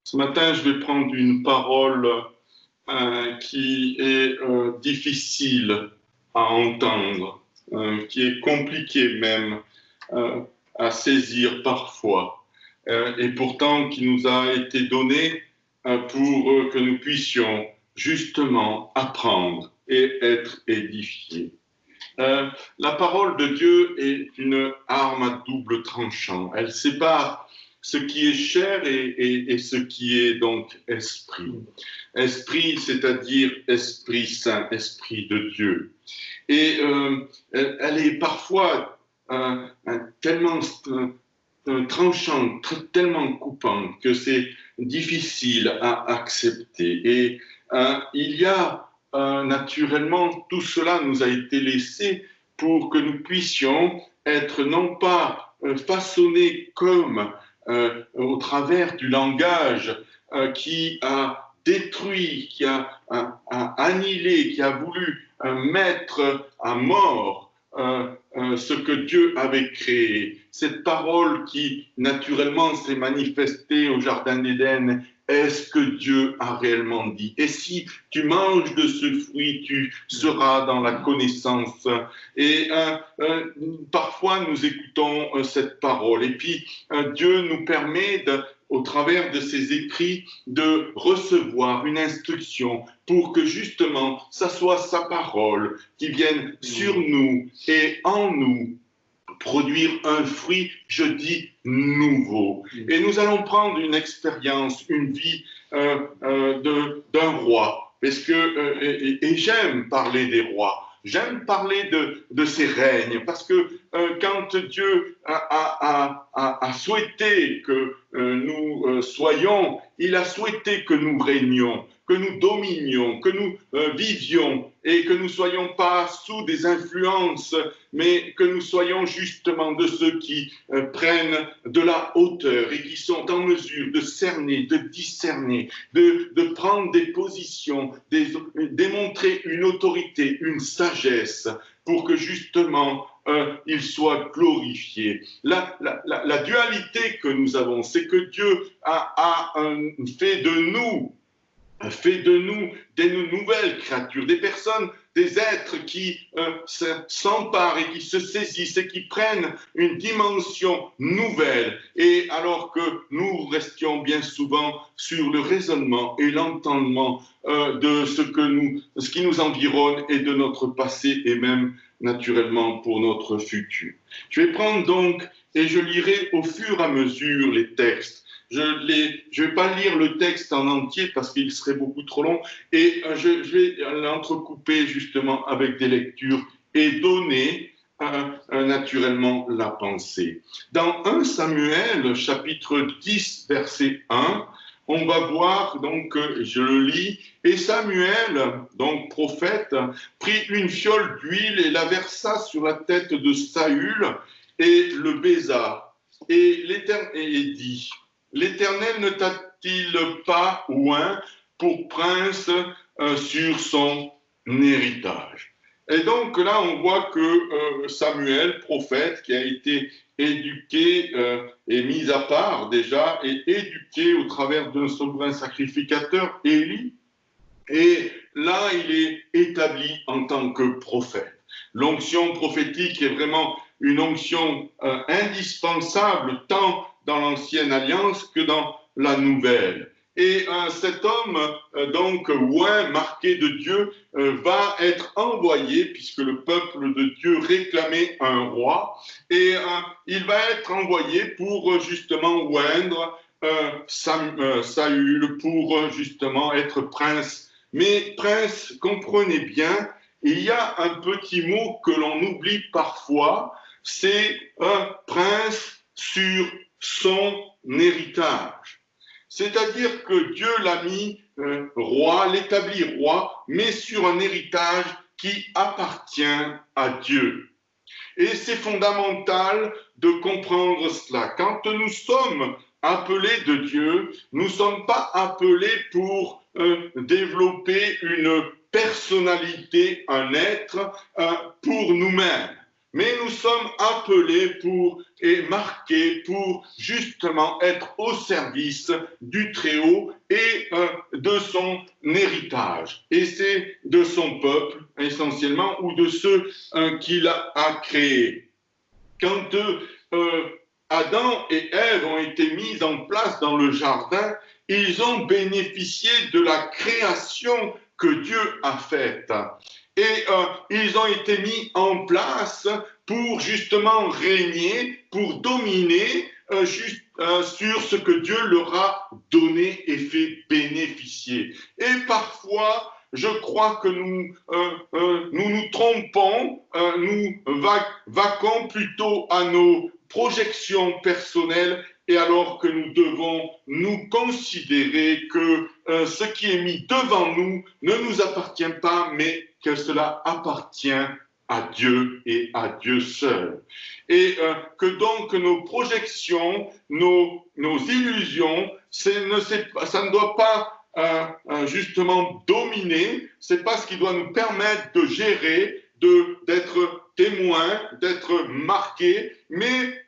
Ce matin, je vais prendre une parole qui est difficile à entendre, qui est compliquée même euh, à saisir parfois, et pourtant qui nous a été donnée pour que nous puissions justement apprendre et être édifiés. La parole de Dieu est une arme à double tranchant. Elle sépare ce qui est chair et ce qui est donc esprit. Esprit, c'est-à-dire Esprit Saint, Esprit de Dieu. Et elle est parfois tellement tranchante, tellement coupante que c'est difficile à accepter. Et il y a naturellement, tout cela nous a été laissé pour que nous puissions être non pas façonnés comme au travers du langage qui a détruit, qui a annihilé, qui a voulu mettre à mort ce que Dieu avait créé. Cette parole qui naturellement s'est manifestée au Jardin d'Éden, est-ce que Dieu a réellement dit? Et si tu manges de ce fruit, tu seras dans la connaissance. Et parfois, nous écoutons cette parole. Et puis, Dieu nous permet, au travers de ses écrits, de recevoir une instruction pour que justement, ça soit sa parole qui vienne sur nous et en nous produire un fruit, je dis, nouveau. Et nous allons prendre une expérience, une vie d'un roi, parce que, et j'aime parler des rois. J'aime parler de ces règnes, parce que quand Dieu a souhaité que nous soyons, il a souhaité que nous régnions, que nous dominions, que nous vivions et que nous ne soyons pas sous des influences, mais que nous soyons justement de ceux qui prennent de la hauteur et qui sont en mesure de cerner, de discerner, de prendre des positions, démontrer une autorité, une sagesse pour que justement il soit glorifié. La dualité que nous avons, c'est que Dieu a fait de nous des nouvelles créatures, des personnes, des êtres qui s'emparent et qui se saisissent et qui prennent une dimension nouvelle. Et alors que nous restions bien souvent sur le raisonnement et l'entendement de ce qui nous environne et de notre passé et même naturellement pour notre futur. Je vais prendre donc et je lirai au fur et à mesure les textes. Je ne vais pas lire le texte en entier parce qu'il serait beaucoup trop long et je vais l'entrecouper justement avec des lectures et donner naturellement la pensée. Dans 1 Samuel, chapitre 10, verset 1, on va voir, donc, je le lis, et Samuel, donc prophète, prit une fiole d'huile et la versa sur la tête de Saül et le baisa. Et dit, l'Éternel ne t'a-t-il pas oint pour prince sur son héritage? Et donc là, on voit que Samuel, prophète, qui a été éduqué et mis à part déjà, et éduqué au travers d'un souverain sacrificateur, Élie, et là, il est établi en tant que prophète. L'onction prophétique est vraiment une onction indispensable tant dans l'ancienne alliance que dans la nouvelle. Et cet homme, donc, oint, marqué de Dieu, va être envoyé, puisque le peuple de Dieu réclamait un roi, et il va être envoyé pour justement oindre Saül, pour justement être prince. Mais prince, comprenez bien, il y a un petit mot que l'on oublie parfois, c'est un prince sur son héritage. C'est-à-dire que Dieu l'a mis roi, l'établit roi, mais sur un héritage qui appartient à Dieu. Et c'est fondamental de comprendre cela. Quand nous sommes appelés de Dieu, nous ne sommes pas appelés pour développer une personnalité, un être pour nous-mêmes. mais nous sommes appelés pour et marqués pour justement être au service du Très-Haut et de son héritage. Et c'est de son peuple essentiellement ou de ceux qu'il a créés. Quand Adam et Ève ont été mis en place dans le jardin, ils ont bénéficié de la création que Dieu a faite. Et ils ont été mis en place pour justement régner, pour dominer sur ce que Dieu leur a donné et fait bénéficier. Et parfois, je crois que nous trompons, nous vaquons plutôt à nos projections personnelles, et alors que nous devons nous considérer que ce qui est mis devant nous ne nous appartient pas, mais que cela appartient à Dieu et à Dieu seul. Et que donc nos projections, nos illusions, ça ne doit pas justement dominer, c'est pas ce qui doit nous permettre de gérer, d'être témoins, d'être marqués, mais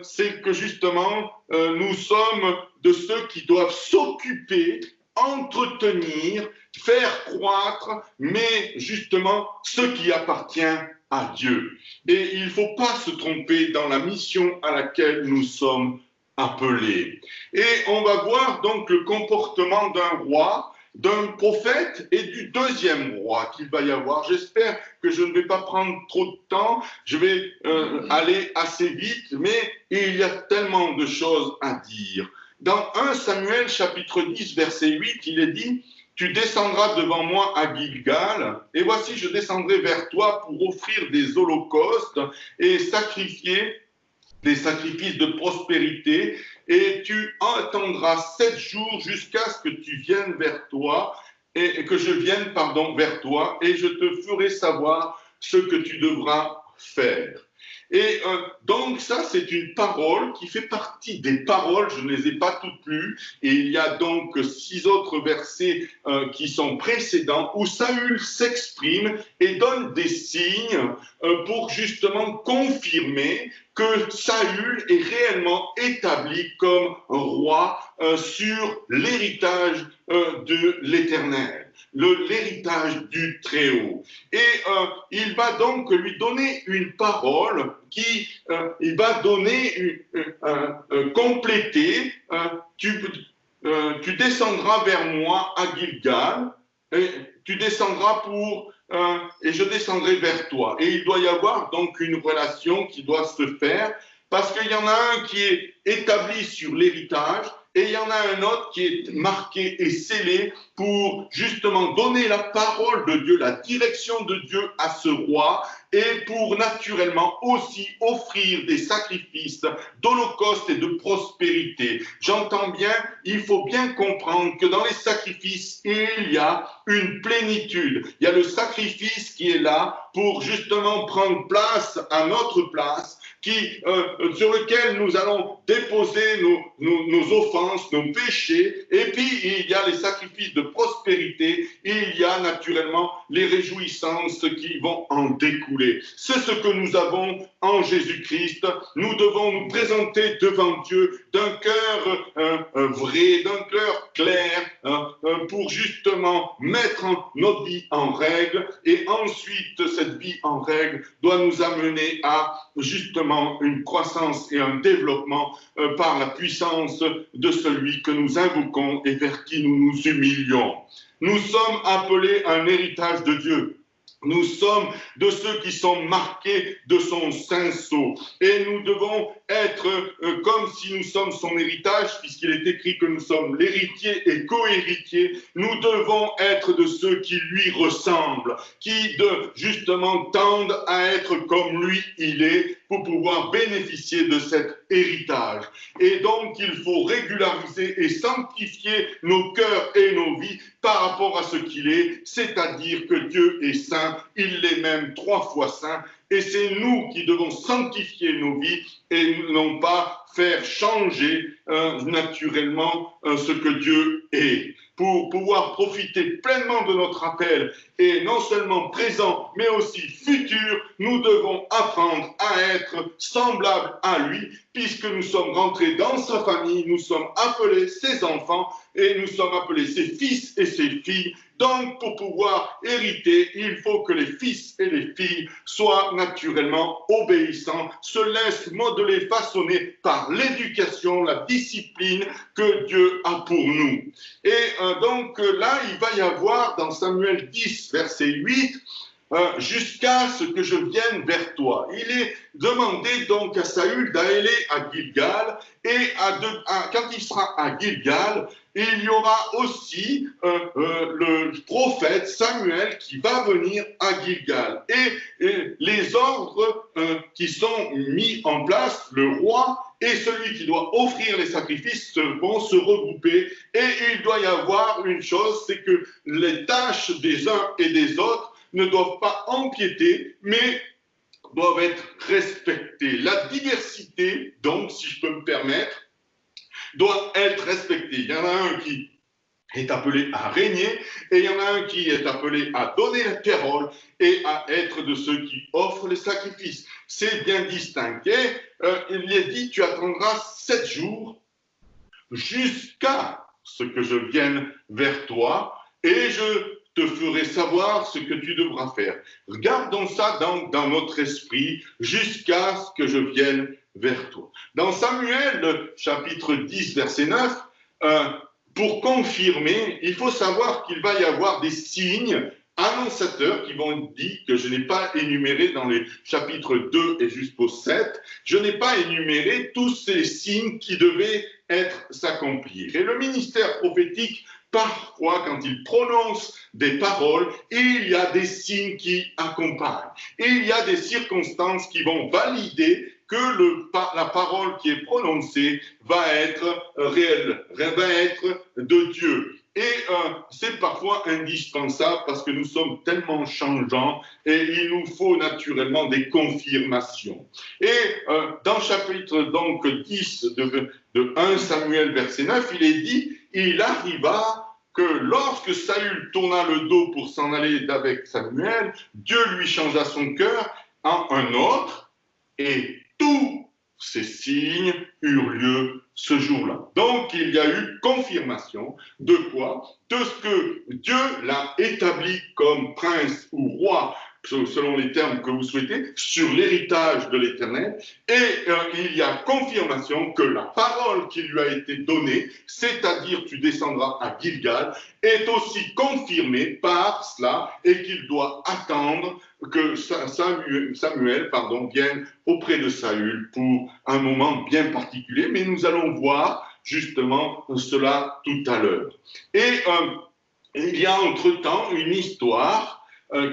c'est que justement nous sommes de ceux qui doivent s'occuper, entretenir, faire croître, mais justement ce qui appartient à Dieu. Et il ne faut pas se tromper dans la mission à laquelle nous sommes appelés. Et on va voir donc le comportement d'un roi, d'un prophète et du deuxième roi qu'il va y avoir. J'espère que je ne vais pas prendre trop de temps, je vais aller assez vite, mais il y a tellement de choses à dire. Dans 1 Samuel chapitre 10 verset 8, il est dit « Tu descendras devant moi à Gilgal, et voici je descendrai vers toi pour offrir des holocaustes et sacrifier des sacrifices de prospérité, et tu attendras 7 jours jusqu'à ce que tu viennes vers toi, et que je vienne, vers toi, et je te ferai savoir ce que tu devras faire. » Et donc ça, c'est une parole qui fait partie des paroles, je ne les ai pas toutes lues, et il y a donc 6 autres versets qui sont précédents, où Saül s'exprime et donne des signes pour justement confirmer que Saül est réellement établi comme roi sur l'héritage de l'Éternel, l'héritage du Très-Haut. Et il va donc lui donner une parole qui, il va donner, compléter, tu descendras vers moi à Gilgal, et tu descendras et je descendrai vers toi. Et il doit y avoir donc une relation qui doit se faire, parce qu'il y en a un qui est établi sur l'héritage, et il y en a un autre qui est marqué et scellé pour justement donner la parole de Dieu, la direction de Dieu à ce roi, et pour naturellement aussi offrir des sacrifices d'holocauste et de prospérité. J'entends bien, il faut bien comprendre que dans les sacrifices, il y a une plénitude. Il y a le sacrifice qui est là pour justement prendre place à notre place, sur lequel nous allons déposer nos offenses, nos péchés, et puis il y a les sacrifices de prospérité, et il y a naturellement les réjouissances qui vont en découler. C'est ce que nous avons en Jésus-Christ. Nous devons nous présenter devant Dieu d'un cœur vrai, d'un cœur clair, pour justement mettre notre vie en règle, et ensuite cette vie en règle doit nous amener à justement une croissance et un développement par la puissance de celui que nous invoquons et vers qui nous nous humilions. Nous sommes appelés à un héritage de Dieu. Nous sommes de ceux qui sont marqués de son saint sceau. Et nous devons être comme si nous sommes son héritage, puisqu'il est écrit que nous sommes l'héritier et co-héritier. Nous devons être de ceux qui lui ressemblent, qui justement tendent à être comme lui il est, pour pouvoir bénéficier de cet héritage. Et donc, il faut régulariser et sanctifier nos cœurs et nos vies par rapport à ce qu'il est, c'est-à-dire que Dieu est saint, il l'est même 3 fois saint, et c'est nous qui devons sanctifier nos vies et non pas faire changer naturellement ce que Dieu est. pour pouvoir profiter pleinement de notre appel, et non seulement présent, mais aussi futur, nous devons apprendre à être semblables à lui, puisque nous sommes rentrés dans sa famille, nous sommes appelés ses enfants, et nous sommes appelés ses fils et ses filles. Donc, pour pouvoir hériter, il faut que les fils et les filles soient naturellement obéissants, se laissent modeler, façonner par l'éducation, la discipline que Dieu a pour nous. Et donc là, il va y avoir dans Samuel 10, verset 8, jusqu'à ce que je vienne vers toi. Il est demandé donc à Saül d'aller à Gilgal, et quand il sera à Gilgal, il y aura aussi le prophète Samuel qui va venir à Gilgal. Et les ordres qui sont mis en place, le roi et celui qui doit offrir les sacrifices vont se regrouper. Et il doit y avoir une chose, c'est que les tâches des uns et des autres ne doivent pas empiéter, mais doivent être respectées. La diversité, donc, si je peux me permettre, doit être respectée. Il y en a un qui est appelé à régner, et il y en a un qui est appelé à donner la parole et à être de ceux qui offrent les sacrifices. C'est bien distingué. Il est dit, tu attendras 7 jours jusqu'à ce que je vienne vers toi, et je te ferai savoir ce que tu devras faire. Gardons ça dans notre esprit jusqu'à ce que je vienne vers toi. Dans Samuel, chapitre 10, verset 9, pour confirmer, il faut savoir qu'il va y avoir des signes annonciateurs qui vont dire que je n'ai pas énuméré dans les chapitres 2 et jusqu'au 7, je n'ai pas énuméré tous ces signes qui devaient s'accomplir. Et le ministère prophétique, parfois, quand il prononce des paroles, il y a des signes qui accompagnent. Et il y a des circonstances qui vont valider que la parole qui est prononcée va être réelle, va être de Dieu. Et c'est parfois indispensable parce que nous sommes tellement changeants et il nous faut naturellement des confirmations. Et dans le chapitre donc 10 de 1 Samuel verset 9, il est dit, il arriva que lorsque Saül tourna le dos pour s'en aller d'avec Samuel, Dieu lui changea son cœur en un autre, et tous ces signes eurent lieu ce jour-là. Donc, il y a eu confirmation de quoi? De ce que Dieu l'a établi comme prince ou roi, selon les termes que vous souhaitez, sur l'héritage de l'Éternel. Et il y a confirmation que la parole qui lui a été donnée, c'est-à-dire tu descendras à Gilgal, est aussi confirmée par cela et qu'il doit attendre que Samuel vienne auprès de Saül pour un moment bien particulier. Mais nous allons voir justement cela tout à l'heure. Et il y a entre-temps une histoire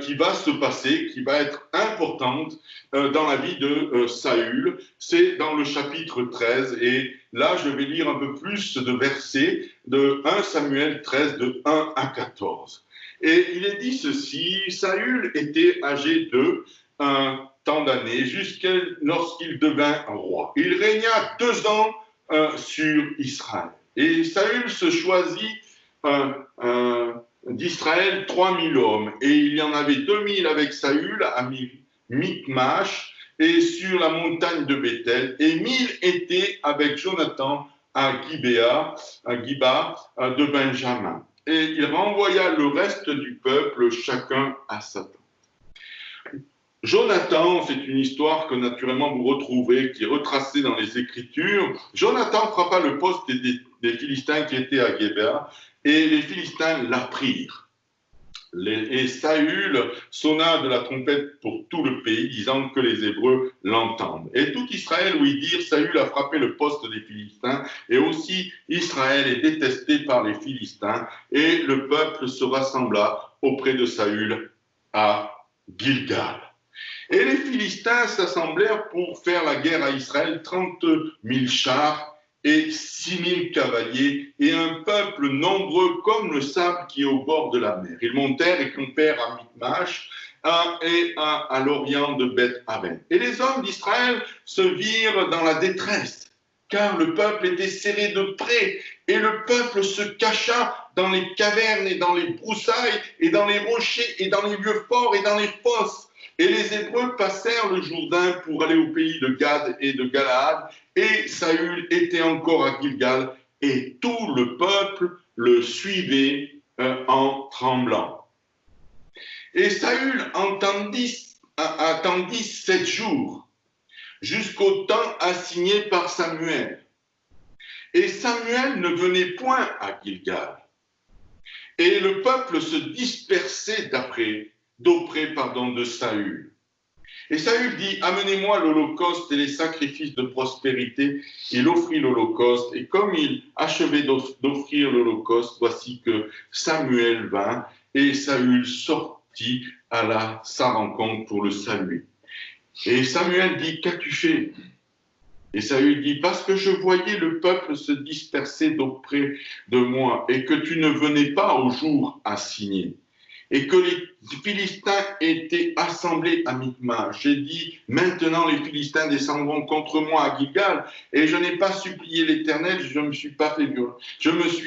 qui va se passer, qui va être importante dans la vie de Saül. C'est dans le chapitre 13, et là je vais lire un peu plus de versets de 1 Samuel 13, de 1 à 14. Et il est dit ceci, Saül était âgé de tant d'années, jusqu'à lorsqu'il devint roi. Il régna 2 ans sur Israël. Et Saül se choisit d'Israël 3000 hommes, et il y en avait 2000 avec Saül à Michmash et sur la montagne de Bethel, et 1000 étaient avec Jonathan à Giba de Benjamin. Et il renvoya le reste du peuple, chacun à sa tente. Jonathan, c'est une histoire que naturellement vous retrouvez, qui est retracée dans les Écritures. Jonathan frappa le poste des Philistins qui étaient à Giba, et les Philistins l'apprirent. Et Saül sonna de la trompette pour tout le pays, disant que les Hébreux l'entendent. Et tout Israël ouït dire, Saül a frappé le poste des Philistins, et aussi Israël est détesté par les Philistins, et le peuple se rassembla auprès de Saül à Gilgal. Et les Philistins s'assemblèrent pour faire la guerre à Israël, 30 000 chars et 6 000 cavaliers, et un peuple nombreux comme le sable qui est au bord de la mer. Ils montèrent et campèrent à Michmash et à l'orient de Beth-Aven. Et les hommes d'Israël se virent dans la détresse, car le peuple était serré de près, et le peuple se cacha dans les cavernes et dans les broussailles, et dans les rochers, et dans les lieux forts, et dans les fosses. Et les Hébreux passèrent le Jourdain pour aller au pays de Gad et de Galaad, et Saül était encore à Gilgal, et tout le peuple le suivait en tremblant. Et Saül attendit 7 jours, jusqu'au temps assigné par Samuel. Et Samuel ne venait point à Gilgal. Et le peuple se dispersait d'auprès de Saül. Et Saül dit, amenez-moi l'holocauste et les sacrifices de prospérité. Il offrit l'holocauste, et comme il achevait d'offrir l'holocauste, voici que Samuel vint, et Saül sortit à sa rencontre pour le saluer. Et Samuel dit, qu'as-tu fait? Et Saül dit, parce que je voyais le peuple se disperser d'auprès de moi, et que tu ne venais pas au jour assigné, et que les Philistins étaient assemblés à Michmash. J'ai dit, maintenant les Philistins descendront contre moi à Gilgal, et je n'ai pas supplié l'Éternel, je me suis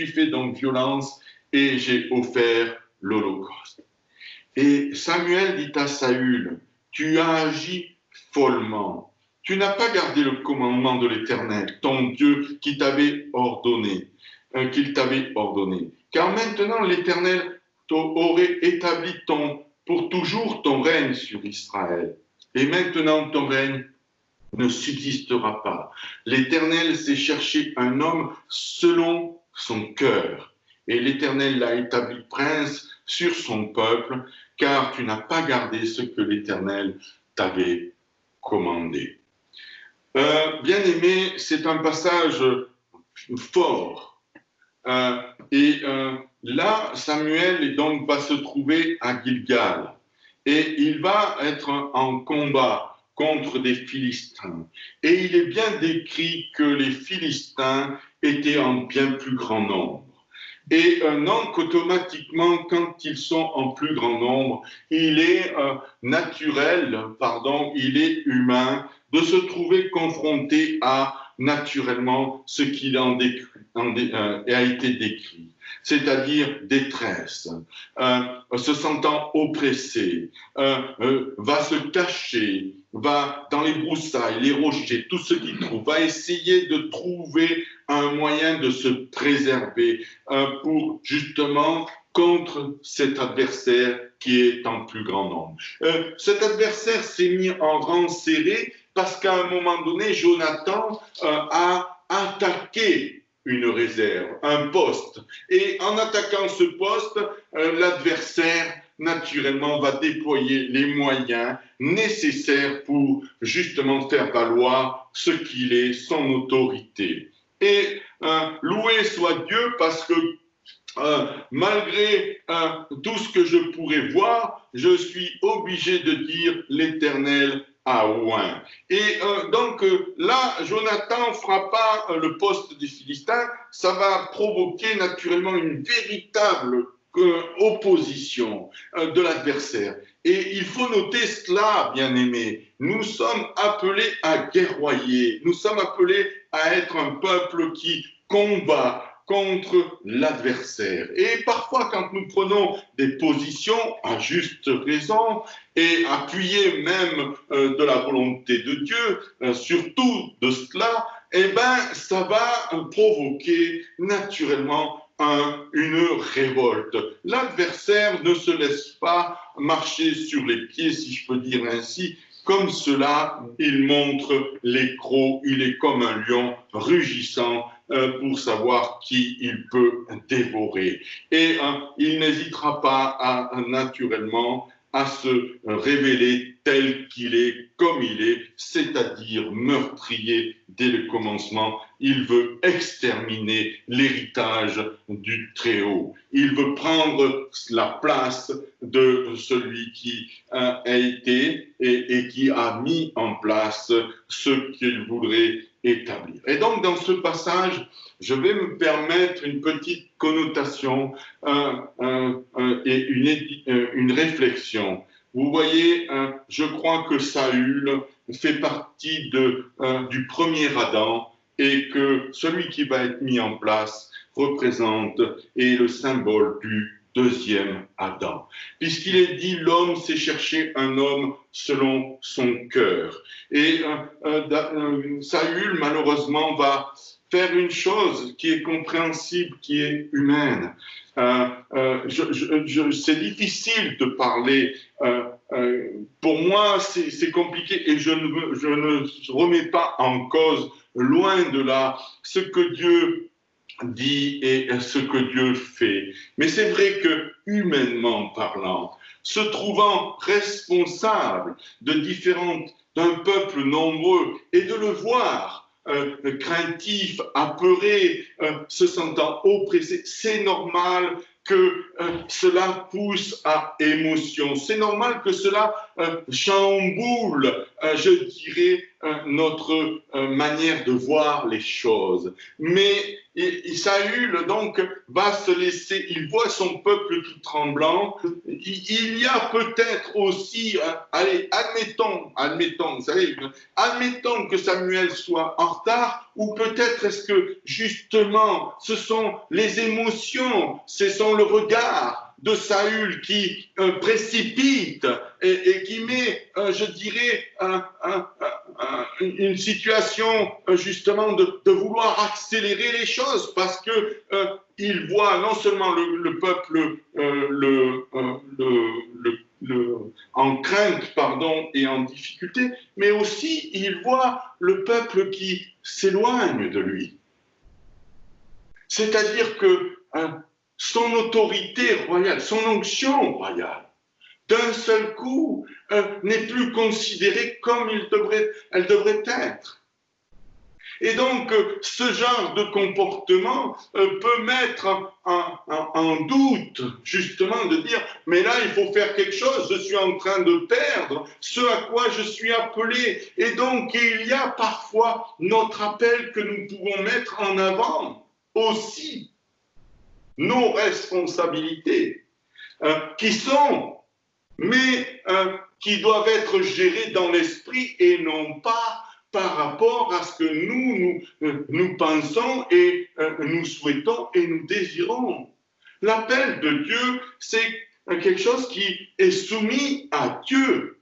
fait donc violence, et j'ai offert l'holocauste. Et Samuel dit à Saül, tu as agi follement. Tu n'as pas gardé le commandement de l'Éternel, ton Dieu, qu'il t'avait ordonné. Car maintenant l'Éternel aurait établi pour toujours ton règne sur Israël. Et maintenant ton règne ne subsistera pas. L'Éternel s'est cherché un homme selon son cœur. Et l'Éternel l'a établi prince sur son peuple, car tu n'as pas gardé ce que l'Éternel t'avait commandé. Bien-aimé, c'est un passage fort. Là, Samuel donc va se trouver à Gilgal. Et il va être en combat contre des Philistins. Et il est bien décrit que les Philistins étaient en bien plus grand nombre. Et donc, automatiquement, quand ils sont en plus grand nombre, il est il est humain de se trouver confronté à, naturellement, ce qui a été décrit, c'est-à-dire détresse, se sentant oppressé, va se cacher, va dans les broussailles, les rochers, tout ce qu'il trouve, va essayer de trouver un moyen de se préserver pour justement contre cet adversaire qui est en plus grand nombre. Cet adversaire s'est mis en rang serré parce qu'à un moment donné, Jonathan a attaqué une réserve, un poste. Et en attaquant ce poste, l'adversaire, naturellement, va déployer les moyens nécessaires pour justement faire valoir ce qu'il est, son autorité. Et loué soit Dieu parce que malgré tout ce que je pourrais voir, je suis obligé de dire l'Éternel a oint. Et donc là, Jonathan frappa le poste des Philistins, ça va provoquer naturellement une véritable opposition de l'adversaire. Et il faut noter cela, bien-aimés. Nous sommes appelés à guerroyer. Nous sommes appelés à être un peuple qui combat contre l'adversaire. Et parfois, quand nous prenons des positions à juste raison et appuyées même de la volonté de Dieu, surtout de cela, eh bien, ça va provoquer naturellement une révolte. L'adversaire ne se laisse pas marcher sur les pieds, si je peux dire ainsi. Comme cela, il montre les crocs, il est comme un lion rugissant pour savoir qui il peut dévorer. Et il n'hésitera pas naturellement à se révéler tel qu'il est, comme il est, c'est-à-dire meurtrier dès le commencement. Il veut exterminer l'héritage du Très-Haut. Il veut prendre la place de celui qui a été et qui a mis en place ce qu'il voudrait établir. Et donc, dans ce passage, je vais me permettre une petite connotation et une réflexion. Vous voyez, je crois que Saül fait partie du premier Adam et que celui qui va être mis en place représente et est le symbole du deuxième Adam. Puisqu'il est dit, l'homme s'est cherché un homme selon son cœur. Et Saül, malheureusement, va faire une chose qui est compréhensible, qui est humaine. C'est difficile de parler. Pour moi, c'est compliqué et je ne remets pas en cause, loin de là, ce que Dieu dit et ce que Dieu fait. Mais c'est vrai que, humainement parlant, se trouvant responsable d'un peuple nombreux et de le voir craintif, apeuré, se sentant oppressé, c'est normal que cela pousse à émotion. C'est normal que cela chamboule, je dirais, notre manière de voir les choses. Mais Saül, donc, va se laisser, il voit son peuple tout tremblant. Il y a peut-être aussi, allez, admettons, vous savez, admettons que Samuel soit en retard, ou peut-être est-ce que, justement, ce sont les émotions, ce sont le regard de Saül qui précipite et qui met, je dirais, une situation justement de vouloir accélérer les choses parce que il voit non seulement le peuple en crainte et en difficulté, mais aussi il voit le peuple qui s'éloigne de lui. C'est-à-dire que son autorité royale, son onction royale, d'un seul coup, n'est plus considérée comme elle devrait être. Et donc, ce genre de comportement peut mettre en doute, justement, de dire, mais là, il faut faire quelque chose, je suis en train de perdre ce à quoi je suis appelé. Et donc, il y a parfois notre appel que nous pouvons mettre en avant aussi, nos responsabilités, qui sont, mais qui doivent être gérées dans l'esprit et non pas par rapport à ce que nous pensons et nous souhaitons et nous désirons. L'appel de Dieu, c'est quelque chose qui est soumis à Dieu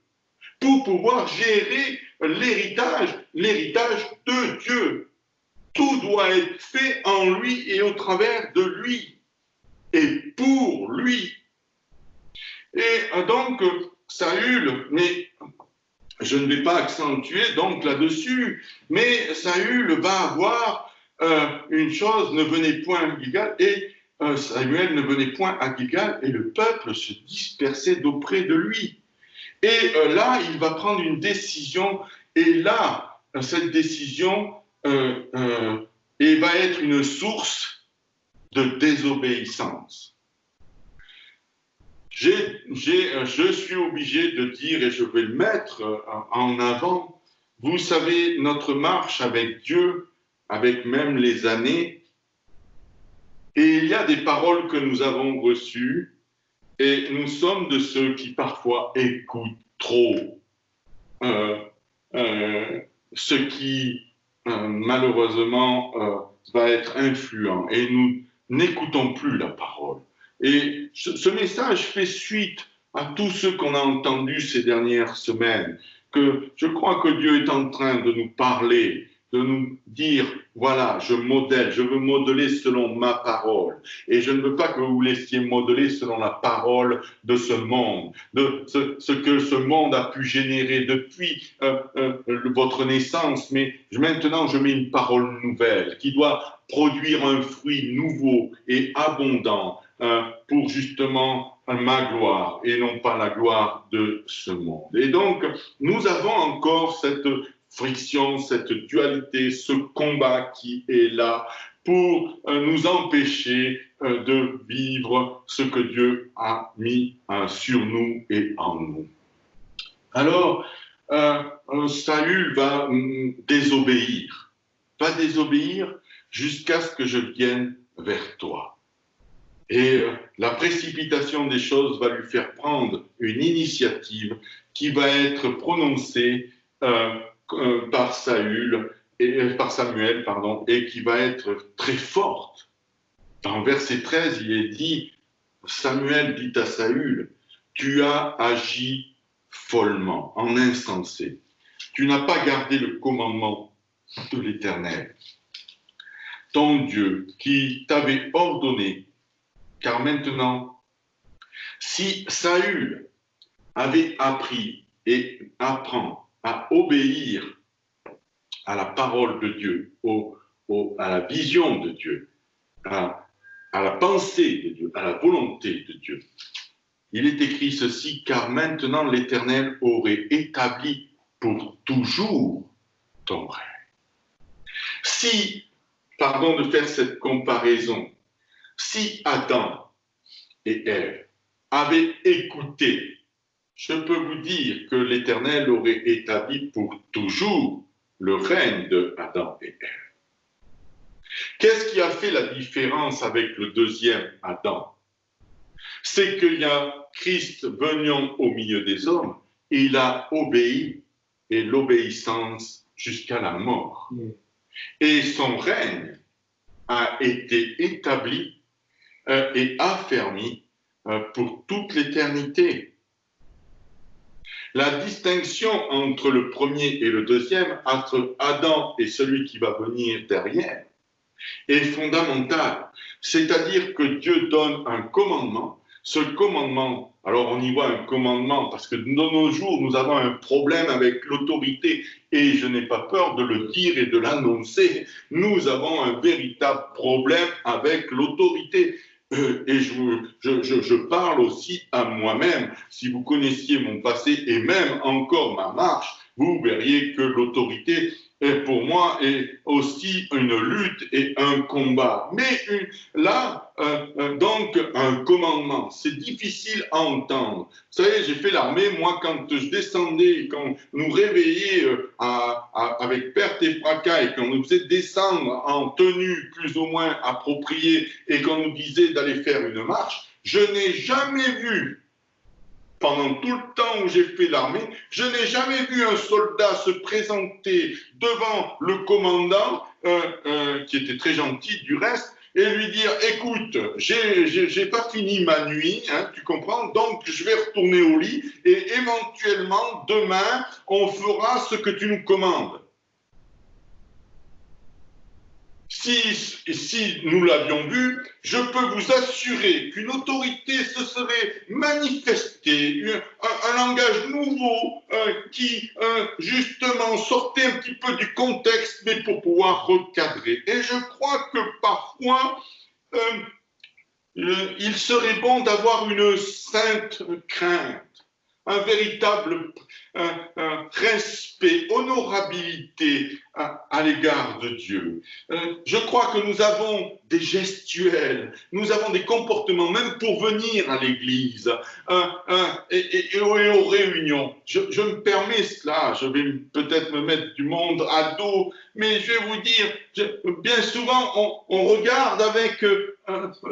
pour pouvoir gérer l'héritage de Dieu. Tout doit être fait en lui et au travers de lui et pour lui. Et donc, Saül, mais je ne vais pas accentuer donc là-dessus, mais Saül va avoir une chose, ne venait point à Gilgal, et Samuel ne venait point à Gilgal, et le peuple se dispersait d'auprès de lui. Et là, il va prendre une décision, et là, cette décision et va être une source de désobéissance. Je suis obligé de dire, et je vais le mettre en avant, vous savez, notre marche avec Dieu, avec même les années, et il y a des paroles que nous avons reçues, et nous sommes de ceux qui parfois écoutent trop, ce qui malheureusement va être influent, et nous n'écoutons plus la parole. Et ce message fait suite à tout ce qu'on a entendu ces dernières semaines, que je crois que Dieu est en train de nous parler, de nous dire, voilà, je veux modeler selon ma parole. Et je ne veux pas que vous vous laissiez modeler selon la parole de ce monde, de ce que ce monde a pu générer depuis votre naissance. Mais maintenant, je mets une parole nouvelle qui doit produire un fruit nouveau et abondant pour justement ma gloire et non pas la gloire de ce monde. Et donc, nous avons encore cette friction, cette dualité, ce combat qui est là pour nous empêcher de vivre ce que Dieu a mis sur nous et en nous. Alors, Saül va désobéir jusqu'à ce que je vienne vers toi. Et la précipitation des choses va lui faire prendre une initiative qui va être prononcée par Saül par Samuel, pardon, et qui va être très forte. Dans verset 13, il est dit, Samuel dit à Saül, tu as agi follement, en insensé. Tu n'as pas gardé le commandement de l'Éternel, ton Dieu, qui t'avait ordonné. Car maintenant, si Saül avait appris et apprend à obéir à la parole de Dieu, à la vision de Dieu, à la pensée de Dieu, à la volonté de Dieu. Il est écrit ceci, car maintenant l'Éternel aurait établi pour toujours ton règne. Si, pardon de faire cette comparaison, si Adam et Ève avaient écouté, je peux vous dire que l'Éternel aurait établi pour toujours le règne de Adam et Ève. Qu'est-ce qui a fait la différence avec le deuxième Adam? C'est qu'il y a Christ venant au milieu des hommes, et il a obéi, et l'obéissance jusqu'à la mort. Et son règne a été établi et affermi pour toute l'éternité. La distinction entre le premier et le deuxième, entre Adam et celui qui va venir derrière, est fondamentale. C'est-à-dire que Dieu donne un commandement. Ce commandement, alors on y voit un commandement, parce que de nos jours, nous avons un problème avec l'autorité, et je n'ai pas peur de le dire et de l'annoncer. Nous avons un véritable problème avec l'autorité. Et je parle aussi à moi-même. Si vous connaissiez mon passé et même encore ma marche, vous verriez que l'autorité, pour moi, est aussi une lutte et un combat. Mais là, donc, un commandement, c'est difficile à entendre. Vous savez, j'ai fait l'armée, moi, quand je descendais, quand nous réveillait avec perte et fracas, et qu'on nous faisait descendre en tenue plus ou moins appropriée, et qu'on nous disait d'aller faire une marche, je n'ai jamais vu, pendant tout le temps où j'ai fait l'armée, je n'ai jamais vu un soldat se présenter devant le commandant, qui était très gentil du reste, et lui dire, écoute, j'ai pas fini ma nuit, hein, tu comprends, donc je vais retourner au lit, et éventuellement, demain, on fera ce que tu nous commandes. Si nous l'avions vu, je peux vous assurer qu'une autorité se serait manifestée, un langage nouveau qui justement sortait un petit peu du contexte, mais pour pouvoir recadrer. Et je crois que parfois, il serait bon d'avoir une sainte crainte, un véritable respect, honorabilité à l'égard de Dieu. Je crois que nous avons des gestuels, nous avons des comportements, même pour venir à l'église et aux réunions. Je me permets cela, je vais peut-être me mettre du monde à dos, mais je vais vous dire, bien souvent on regarde avec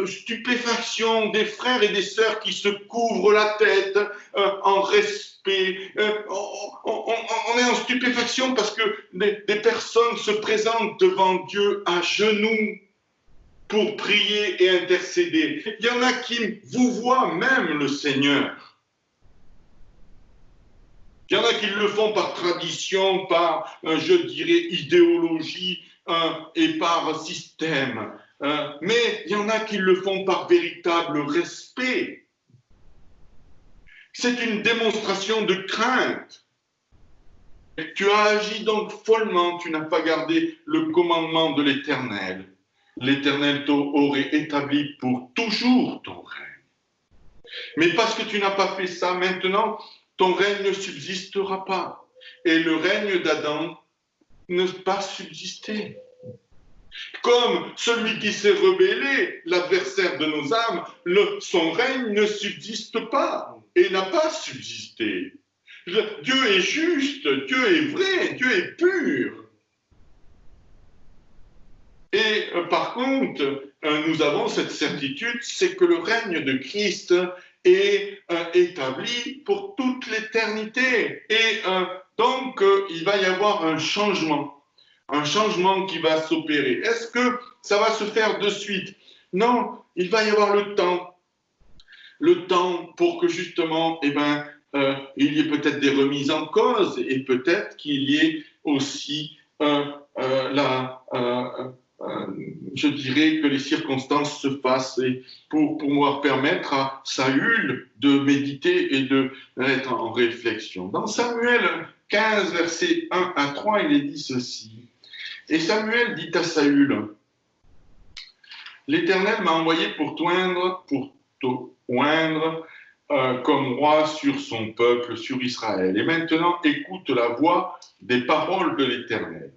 stupéfaction des frères et des sœurs qui se couvrent la tête en respect. On est en stupéfaction parce que des personnes se présentent devant Dieu à genoux pour prier et intercéder. Il y en a qui vous voient même le Seigneur. Il y en a qui le font par tradition, par, je dirais, idéologie et par système. Mais il y en a qui le font par véritable respect. C'est une démonstration de crainte. Tu as agi donc follement, tu n'as pas gardé le commandement de l'Éternel. L'Éternel t'aurait établi pour toujours ton règne. Mais parce que tu n'as pas fait ça, maintenant, ton règne ne subsistera pas. Et le règne d'Adam ne pas subsister. Comme celui qui s'est rebellé, l'adversaire de nos âmes, son règne ne subsiste pas et n'a pas subsisté. Dieu est juste, Dieu est vrai, Dieu est pur. Et par contre, nous avons cette certitude, c'est que le règne de Christ est établi pour toute l'éternité. Et donc, il va y avoir un changement. un changement qui va s'opérer. Est-ce que ça va se faire de suite? Non, il va y avoir le temps pour que justement, il y ait peut-être des remises en cause et peut-être qu'il y ait aussi je dirais que les circonstances se fassent et pour pouvoir permettre à Saül de méditer et d'être en réflexion. Dans Samuel 15, versets 1 à 3, il est dit ceci. Et Samuel dit à Saül, l'Éternel m'a envoyé pour te oindre comme roi sur son peuple, sur Israël. Et maintenant, écoute la voix des paroles de l'Éternel.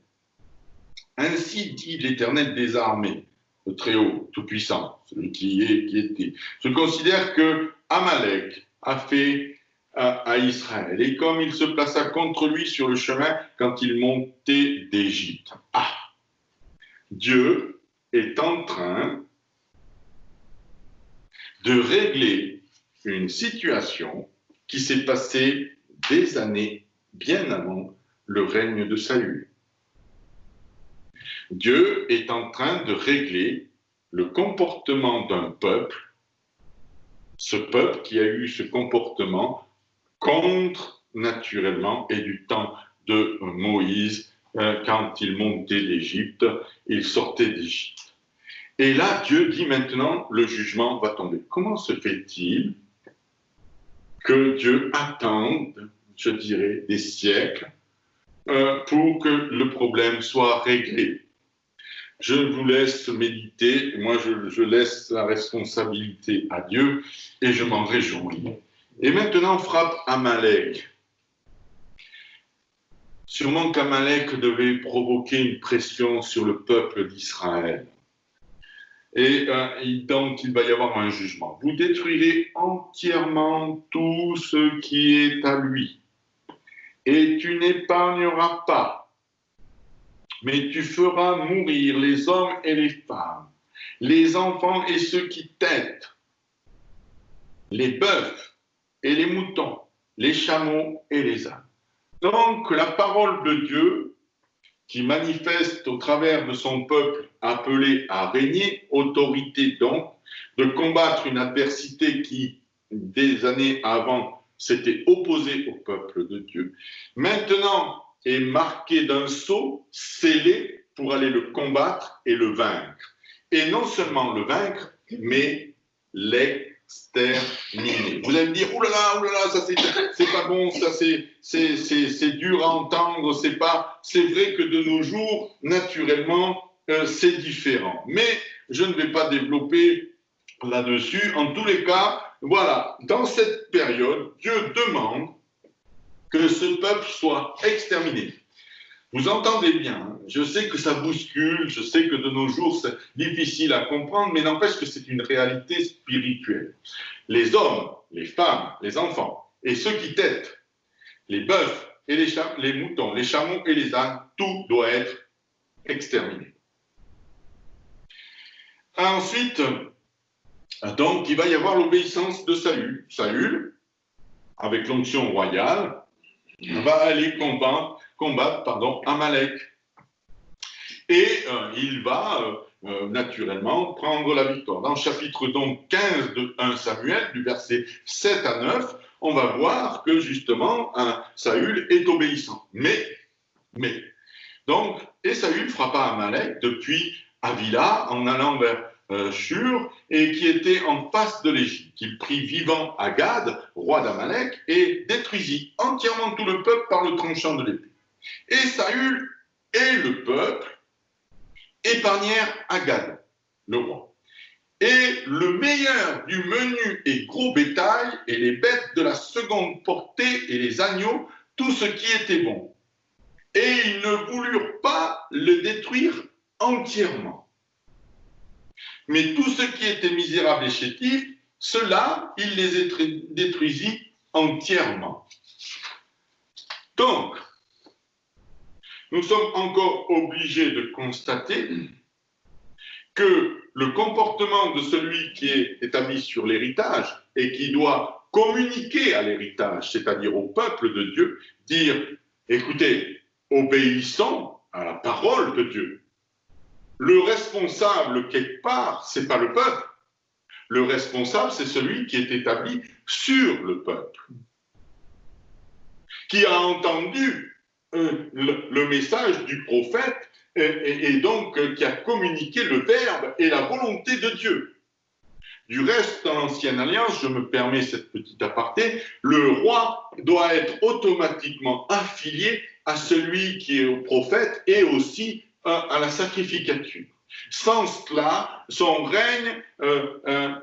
Ainsi dit l'Éternel des armées, le Très-Haut, Tout-Puissant, celui qui était. Je considère que Amalek a fait à Israël, et comme il se plaça contre lui sur le chemin quand il montait d'Égypte. Ah, Dieu est en train de régler une situation qui s'est passée des années bien avant le règne de Saül. Dieu est en train de régler le comportement d'un peuple, ce peuple qui a eu ce comportement contre, naturellement, et du temps de Moïse, quand il montait d'Égypte, il sortait d'Égypte. Et là, Dieu dit maintenant, le jugement va tomber. Comment se fait-il que Dieu attende, je dirais, des siècles pour que le problème soit réglé? Je vous laisse méditer, moi je laisse la responsabilité à Dieu et je m'en réjouis. Et maintenant frappe Amalek. Sûrement qu'Amalek devait provoquer une pression sur le peuple d'Israël. Et donc il va y avoir un jugement. Vous détruirez entièrement tout ce qui est à lui. Et tu n'épargneras pas. Mais tu feras mourir les hommes et les femmes, les enfants et ceux qui têtent, les bœufs et les moutons, les chameaux et les ânes. Donc la parole de Dieu, qui manifeste au travers de son peuple appelé à régner, autorité donc, de combattre une adversité qui, des années avant, s'était opposée au peuple de Dieu, maintenant est marqué d'un sceau scellé pour aller le combattre et le vaincre. Et non seulement le vaincre, mais l'exterminer. Vous allez me dire, oulala, ça c'est pas bon, ça c'est dur à entendre, c'est vrai que de nos jours, naturellement, c'est différent. Mais je ne vais pas développer là-dessus. En tous les cas, voilà, dans cette période, Dieu demande que ce peuple soit exterminé. Vous entendez bien, hein? Je sais que ça bouscule, je sais que de nos jours c'est difficile à comprendre, mais n'empêche que c'est une réalité spirituelle. Les hommes, les femmes, les enfants, et ceux qui têtent, les bœufs et les moutons, les chameaux et les ânes, tout doit être exterminé. Ensuite, donc, il va y avoir l'obéissance de Saül. Saül, avec l'onction royale, va aller combattre Amalek. Et il va naturellement prendre la victoire. Dans le chapitre donc 15 de 1 Samuel, du verset 7 à 9, on va voir que justement Saül est obéissant. Donc, et Saül frappa Amalek depuis Havila en allant vers Shur, et qui était en face de l'Égypte. Il prit vivant Agad, roi d'Amalek, et détruisit entièrement tout le peuple par le tranchant de l'épée. Et Saül et le peuple épargnèrent Agad, le roi. Et le meilleur du menu et gros bétail, et les bêtes de la seconde portée, et les agneaux, tout ce qui était bon. Et ils ne voulurent pas le détruire entièrement. Mais tout ce qui était misérable et chétif, cela, il les détruisit entièrement. Donc, nous sommes encore obligés de constater que le comportement de celui qui est établi sur l'héritage et qui doit communiquer à l'héritage, c'est-à-dire au peuple de Dieu, dire, écoutez, obéissons à la parole de Dieu. Le responsable, quelque part, ce n'est pas le peuple. Le responsable, c'est celui qui est établi sur le peuple, qui a entendu le message du prophète et donc qui a communiqué le verbe et la volonté de Dieu. Du reste, dans l'Ancienne Alliance, je me permets cette petite aparté, le roi doit être automatiquement affilié à celui qui est au prophète et aussi à la sacrificature. Sans cela, son règne,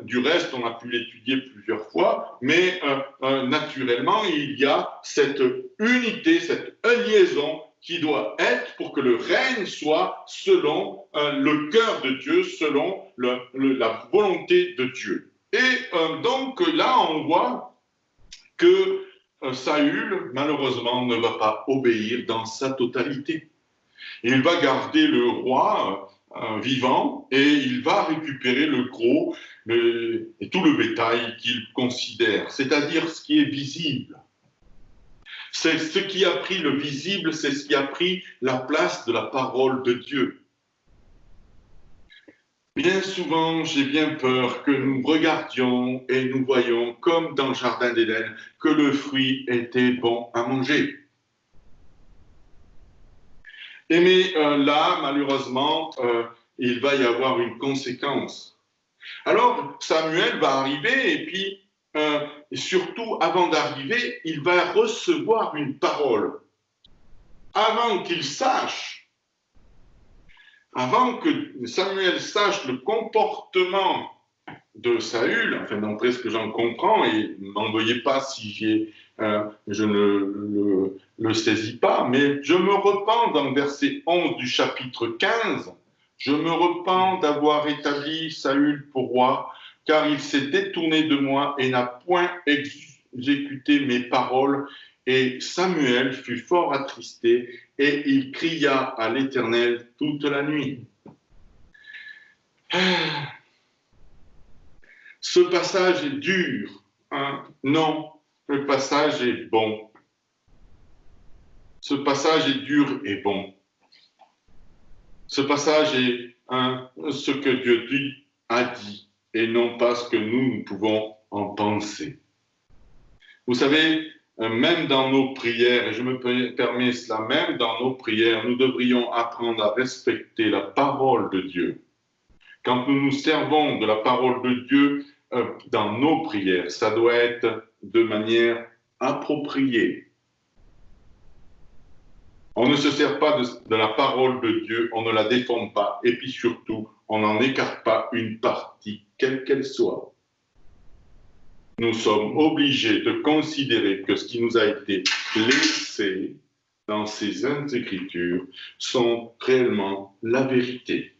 du reste, on a pu l'étudier plusieurs fois, mais naturellement, il y a cette unité, cette liaison qui doit être pour que le règne soit selon le cœur de Dieu, selon la volonté de Dieu. Et donc là, on voit que Saül, malheureusement, ne va pas obéir dans sa totalité. Il va garder le roi vivant et il va récupérer le gros et tout le bétail qu'il considère, c'est-à-dire ce qui est visible. C'est ce qui a pris le visible, c'est ce qui a pris la place de la parole de Dieu. Bien souvent, j'ai bien peur que nous regardions et nous voyions, comme dans le Jardin d'Éden, que le fruit était bon à manger. Mais là, malheureusement, il va y avoir une conséquence. Alors, Samuel va arriver et puis, surtout, avant d'arriver, il va recevoir une parole. Avant qu'il sache, avant que Samuel sache le comportement de Saül, enfin d'après ce que j'en comprends, et ne m'envoyez pas si je ne le saisis pas, mais je me repens dans le verset 11 du chapitre 15, je me repens d'avoir établi Saül pour roi, car il s'est détourné de moi et n'a point exécuté mes paroles. Et Samuel fut fort attristé et il cria à l'Éternel toute la nuit. Ce passage est dur, hein? Non, le passage est bon. Ce passage est dur et bon. Ce passage est ce que Dieu a dit et non pas ce que nous pouvons en penser. Vous savez, même dans nos prières, et je me permets cela, même dans nos prières, nous devrions apprendre à respecter la parole de Dieu. Quand nous nous servons de la parole de Dieu dans nos prières, ça doit être de manière appropriée. On ne se sert pas de la parole de Dieu, on ne la déforme pas, et puis surtout, on n'en écarte pas une partie, quelle qu'elle soit. Nous sommes obligés de considérer que ce qui nous a été laissé dans ces Saintes Écritures sont réellement la vérité.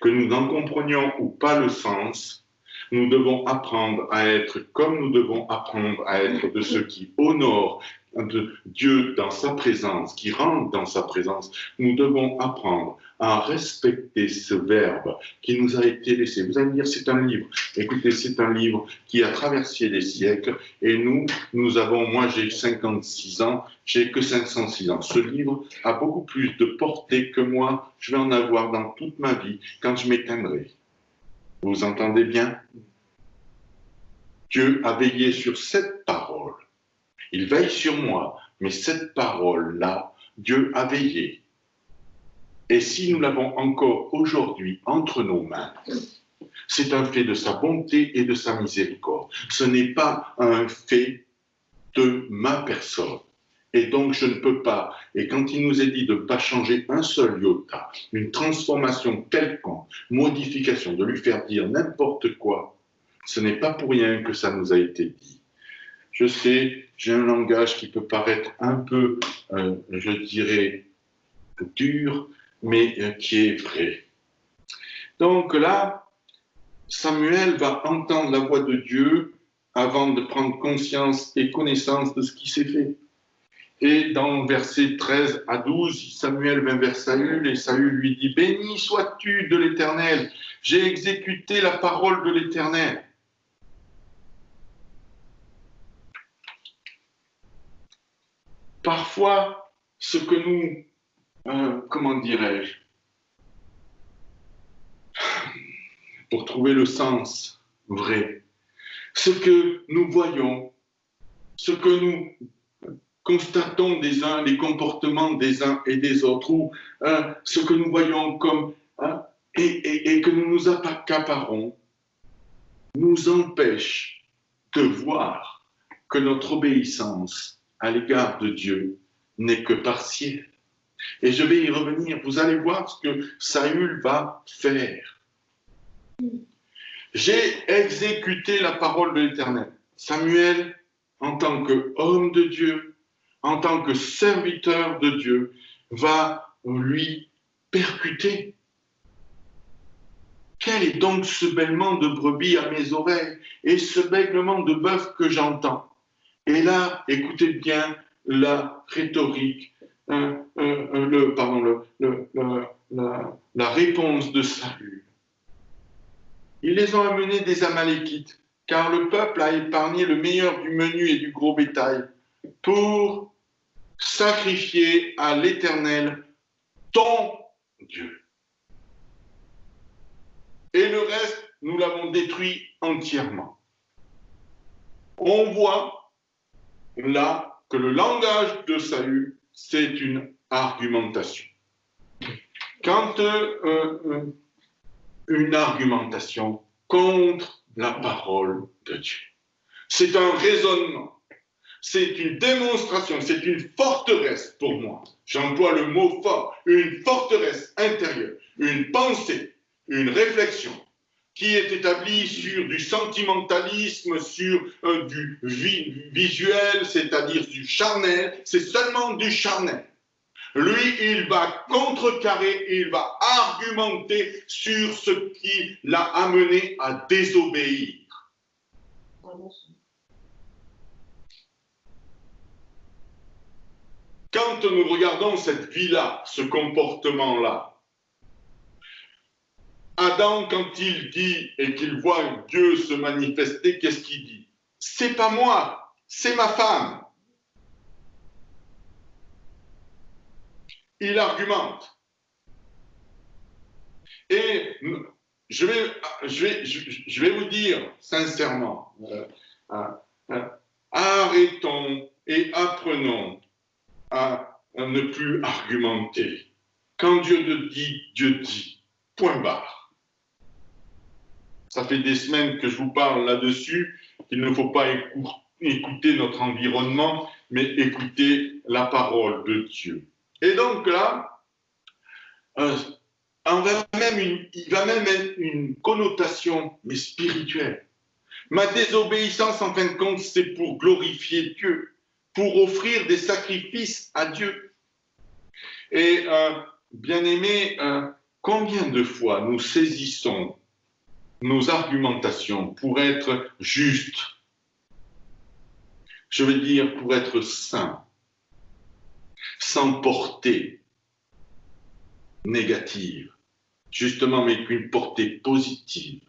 Que nous en comprenions ou pas le sens, nous devons apprendre à être comme nous devons apprendre à être de ceux qui honorent de Dieu dans sa présence, qui rentrent dans sa présence. Nous devons apprendre à respecter ce verbe qui nous a été laissé. Vous allez me dire, c'est un livre. Écoutez, c'est un livre qui a traversé les siècles et nous avons, moi j'ai 56 ans, j'ai que 506 ans. Ce livre a beaucoup plus de portée que moi, je vais en avoir dans toute ma vie quand je m'éteindrai. Vous entendez bien? Dieu a veillé sur cette parole. Il veille sur moi, mais cette parole-là, Dieu a veillé. Et si nous l'avons encore aujourd'hui entre nos mains, c'est un fait de sa bonté et de sa miséricorde. Ce n'est pas un fait de ma personne. Et donc, je ne peux pas. Et quand il nous est dit de ne pas changer un seul iota, une transformation quelconque, modification, de lui faire dire n'importe quoi, ce n'est pas pour rien que ça nous a été dit. Je sais, j'ai un langage qui peut paraître un peu, je dirais, dur, mais qui est vrai. Donc là, Samuel va entendre la voix de Dieu avant de prendre conscience et connaissance de ce qui s'est fait. Et dans versets 13 à 12, Samuel vint vers Saül et Saül lui dit « Béni sois-tu de l'Éternel, j'ai exécuté la parole de l'Éternel. » Parfois, ce que nous comment dirais-je, pour trouver le sens vrai. Ce que nous voyons, ce que nous constatons des uns, les comportements des uns et des autres, ou ce que nous voyons comme, et que nous nous accaparons, nous empêche de voir que notre obéissance à l'égard de Dieu n'est que partielle. Et je vais y revenir. Vous allez voir ce que Saül va faire. J'ai exécuté la parole de l'Éternel. Samuel, en tant qu'homme de Dieu, en tant que serviteur de Dieu, va lui percuter. Quel est donc ce bêlement de brebis à mes oreilles et ce bêlement de bœuf que j'entends? Et là, écoutez bien la rhétorique, la réponse de Saül. Ils les ont amenés des Amalékites, car le peuple a épargné le meilleur du menu et du gros bétail pour sacrifier à l'Éternel ton Dieu. Et le reste, nous l'avons détruit entièrement. On voit là que le langage de Saül, c'est une argumentation. Quand une argumentation contre la parole de Dieu, c'est un raisonnement, c'est une démonstration, c'est une forteresse pour moi. J'emploie le mot fort, une forteresse intérieure, une pensée, une réflexion qui est établie sur du sentimentalisme, sur du visuel, c'est-à-dire du charnel. C'est seulement du charnel. Lui, il va contrecarrer, il va argumenter sur ce qui l'a amené à désobéir. Quand nous regardons cette vie-là, ce comportement-là, Adam, quand il dit et qu'il voit Dieu se manifester, qu'est-ce qu'il dit? C'est pas moi, c'est ma femme. Il argumente. Et je vais vous dire sincèrement, arrêtons et apprenons à ne plus argumenter. Quand Dieu dit, Dieu dit. Point barre. Ça fait des semaines que je vous parle là-dessus, qu'il ne faut pas écouter notre environnement, mais écouter la parole de Dieu. Et donc là, il va même être une connotation, mais spirituelle. Ma désobéissance, en fin de compte, c'est pour glorifier Dieu, pour offrir des sacrifices à Dieu. Et bien-aimés, combien de fois nous saisissons nos argumentations pour être justes, je veux dire pour être saints, sans portée négative, justement, mais qu'une portée positive.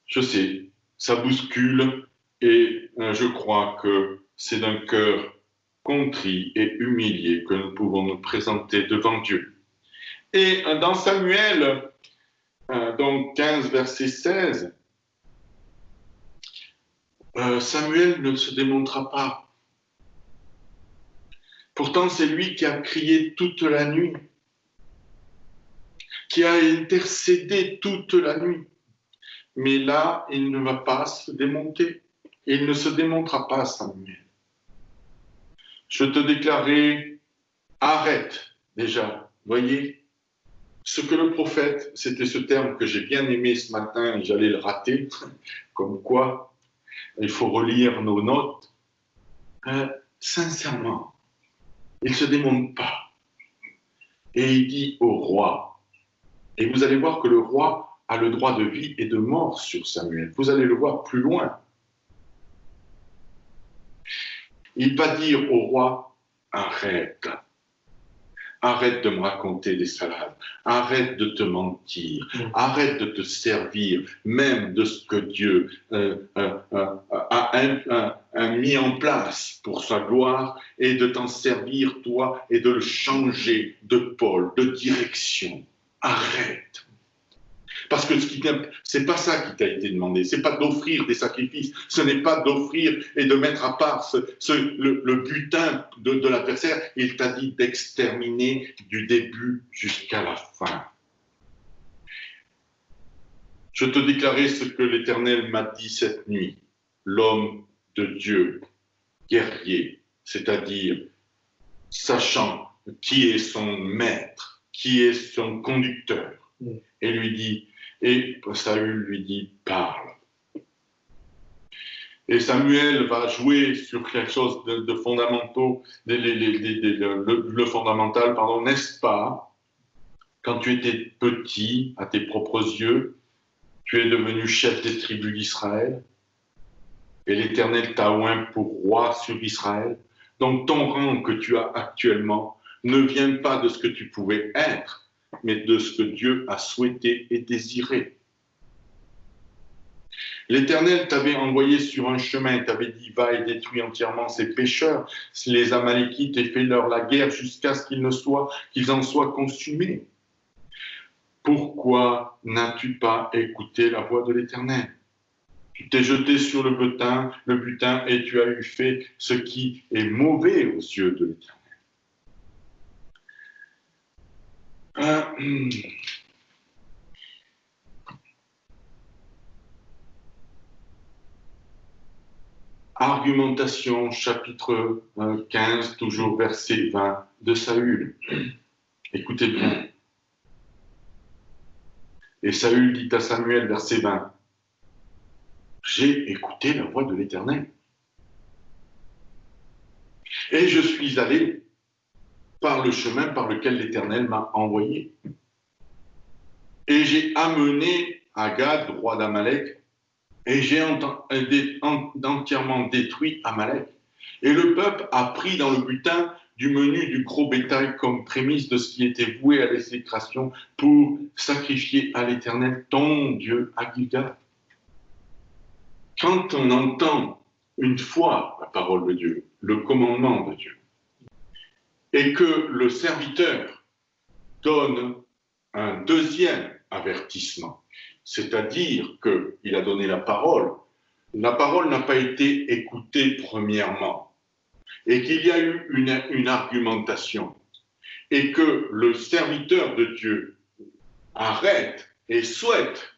Je sais, ça bouscule et je crois que c'est d'un cœur contrit et humilié que nous pouvons nous présenter devant Dieu. Et dans Samuel, donc 15, verset 16, Samuel ne se démontra pas. Pourtant, c'est lui qui a crié toute la nuit, qui a intercédé toute la nuit. Mais là, il ne va pas se démonter. Il ne se démontra pas, Samuel. Je te déclarais, arrête déjà, voyez. Ce que le prophète, c'était ce terme que j'ai bien aimé ce matin et j'allais le rater, comme quoi il faut relire nos notes. Sincèrement, il ne se démonte pas. Et il dit au roi, et vous allez voir que le roi a le droit de vie et de mort sur Samuel. Vous allez le voir plus loin. Il va dire au roi, arrête, arrête de me raconter des salades, arrête de te mentir, arrête de te servir même de ce que Dieu a mis en place pour sa gloire et de t'en servir toi et de le changer de pôle, de direction. Arrête. Parce que c'est pas ça qui t'a été demandé, c'est pas d'offrir des sacrifices, ce n'est pas d'offrir et de mettre à part le butin de l'adversaire. Il t'a dit d'exterminer du début jusqu'à la fin. Je te déclarais ce que l'Éternel m'a dit cette nuit. L'homme de Dieu, guerrier, c'est-à-dire sachant qui est son maître, qui est son conducteur, et lui dit, et Saül lui dit, parle. Et Samuel va jouer sur quelque chose de fondamental, le fondamental, pardon, n'est-ce pas? Quand tu étais petit, à tes propres yeux, tu es devenu chef des tribus d'Israël, et l'Éternel t'a oint pour roi sur Israël. Donc ton rang que tu as actuellement ne vient pas de ce que tu pouvais être, mais de ce que Dieu a souhaité et désiré. L'Éternel t'avait envoyé sur un chemin, t'avait dit, va et détruis entièrement ces pécheurs, les Amalékites, et fais-leur la guerre jusqu'à ce qu'ils en soient consumés. Pourquoi n'as-tu pas écouté la voix de l'Éternel? Tu t'es jeté sur le butin, et tu as eu fait ce qui est mauvais aux yeux de l'Éternel. Argumentation, chapitre 15, toujours verset 20 de Saül. Écoutez bien. Et Saül dit à Samuel, verset 20, « J'ai écouté la voix de l'Éternel. Et je suis allé par le chemin par lequel l'Éternel m'a envoyé. Et j'ai amené Agag, roi d'Amalek, et j'ai entièrement détruit Amalek. Et le peuple a pris dans le butin du menu du gros bétail comme prémisse de ce qui était voué à l'exécration pour sacrifier à l'Éternel ton Dieu à Gilgal. » Quand on entend une fois la parole de Dieu, le commandement de Dieu, et que le serviteur donne un deuxième avertissement, c'est-à-dire qu'il a donné la parole n'a pas été écoutée premièrement, et qu'il y a eu une argumentation, et que le serviteur de Dieu arrête et souhaite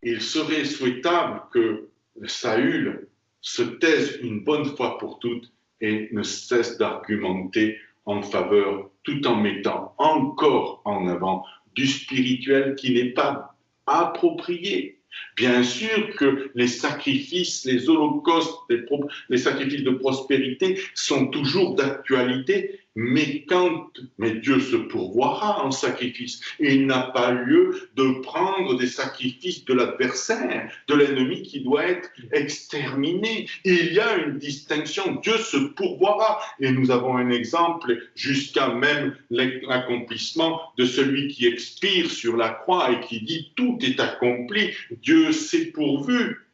il serait souhaitable que Saül se taise une bonne fois pour toutes et ne cesse d'argumenter en faveur, tout en mettant encore en avant du spirituel qui n'est pas approprié. Bien sûr que les sacrifices, les holocaustes, les sacrifices de prospérité sont toujours d'actualité, mais Dieu se pourvoira en sacrifice. Et il n'a pas lieu de prendre des sacrifices de l'adversaire, de l'ennemi qui doit être exterminé. Il y a une distinction, Dieu se pourvoira. Et nous avons un exemple jusqu'à même l'accomplissement de celui qui expire sur la croix et qui dit « tout est accompli ». Dieu s'est pourvu.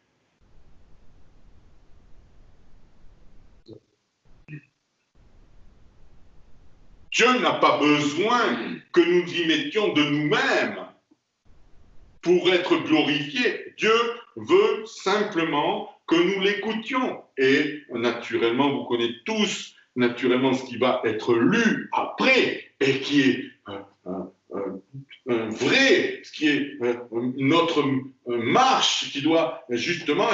Dieu n'a pas besoin que nous y mettions de nous-mêmes pour être glorifié. Dieu veut simplement que nous l'écoutions. Et naturellement, vous connaissez tous naturellement ce qui va être lu après et qui est vrai, ce qui est notre marche qui doit justement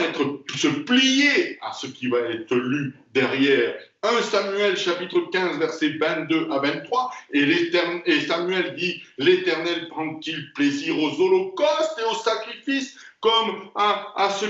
se plier à ce qui va être lu derrière. 1 Samuel chapitre 15 versets 22 à 23 et Samuel dit « L'Éternel prend-il plaisir aux holocaustes et aux sacrifices comme à ce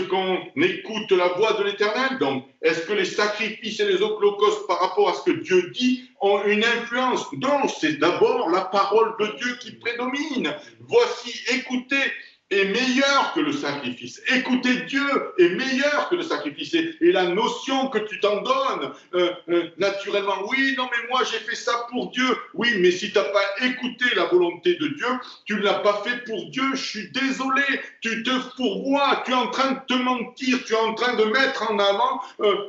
qu'on écoute la voix de l'Éternel. » Donc, est-ce que les sacrifices et les holocaustes par rapport à ce que Dieu dit ont une influence? Non, c'est d'abord la parole de Dieu qui prédomine. Voici, écoutez est meilleur que le sacrifice. Écouter Dieu est meilleur que le sacrifice. Et la notion que tu t'en donnes, naturellement, oui, non, mais moi j'ai fait ça pour Dieu. Oui, mais si tu n'as pas écouté la volonté de Dieu, tu ne l'as pas fait pour Dieu. Je suis désolé, tu te fourvoies, tu es en train de te mentir, tu es en train de mettre en avant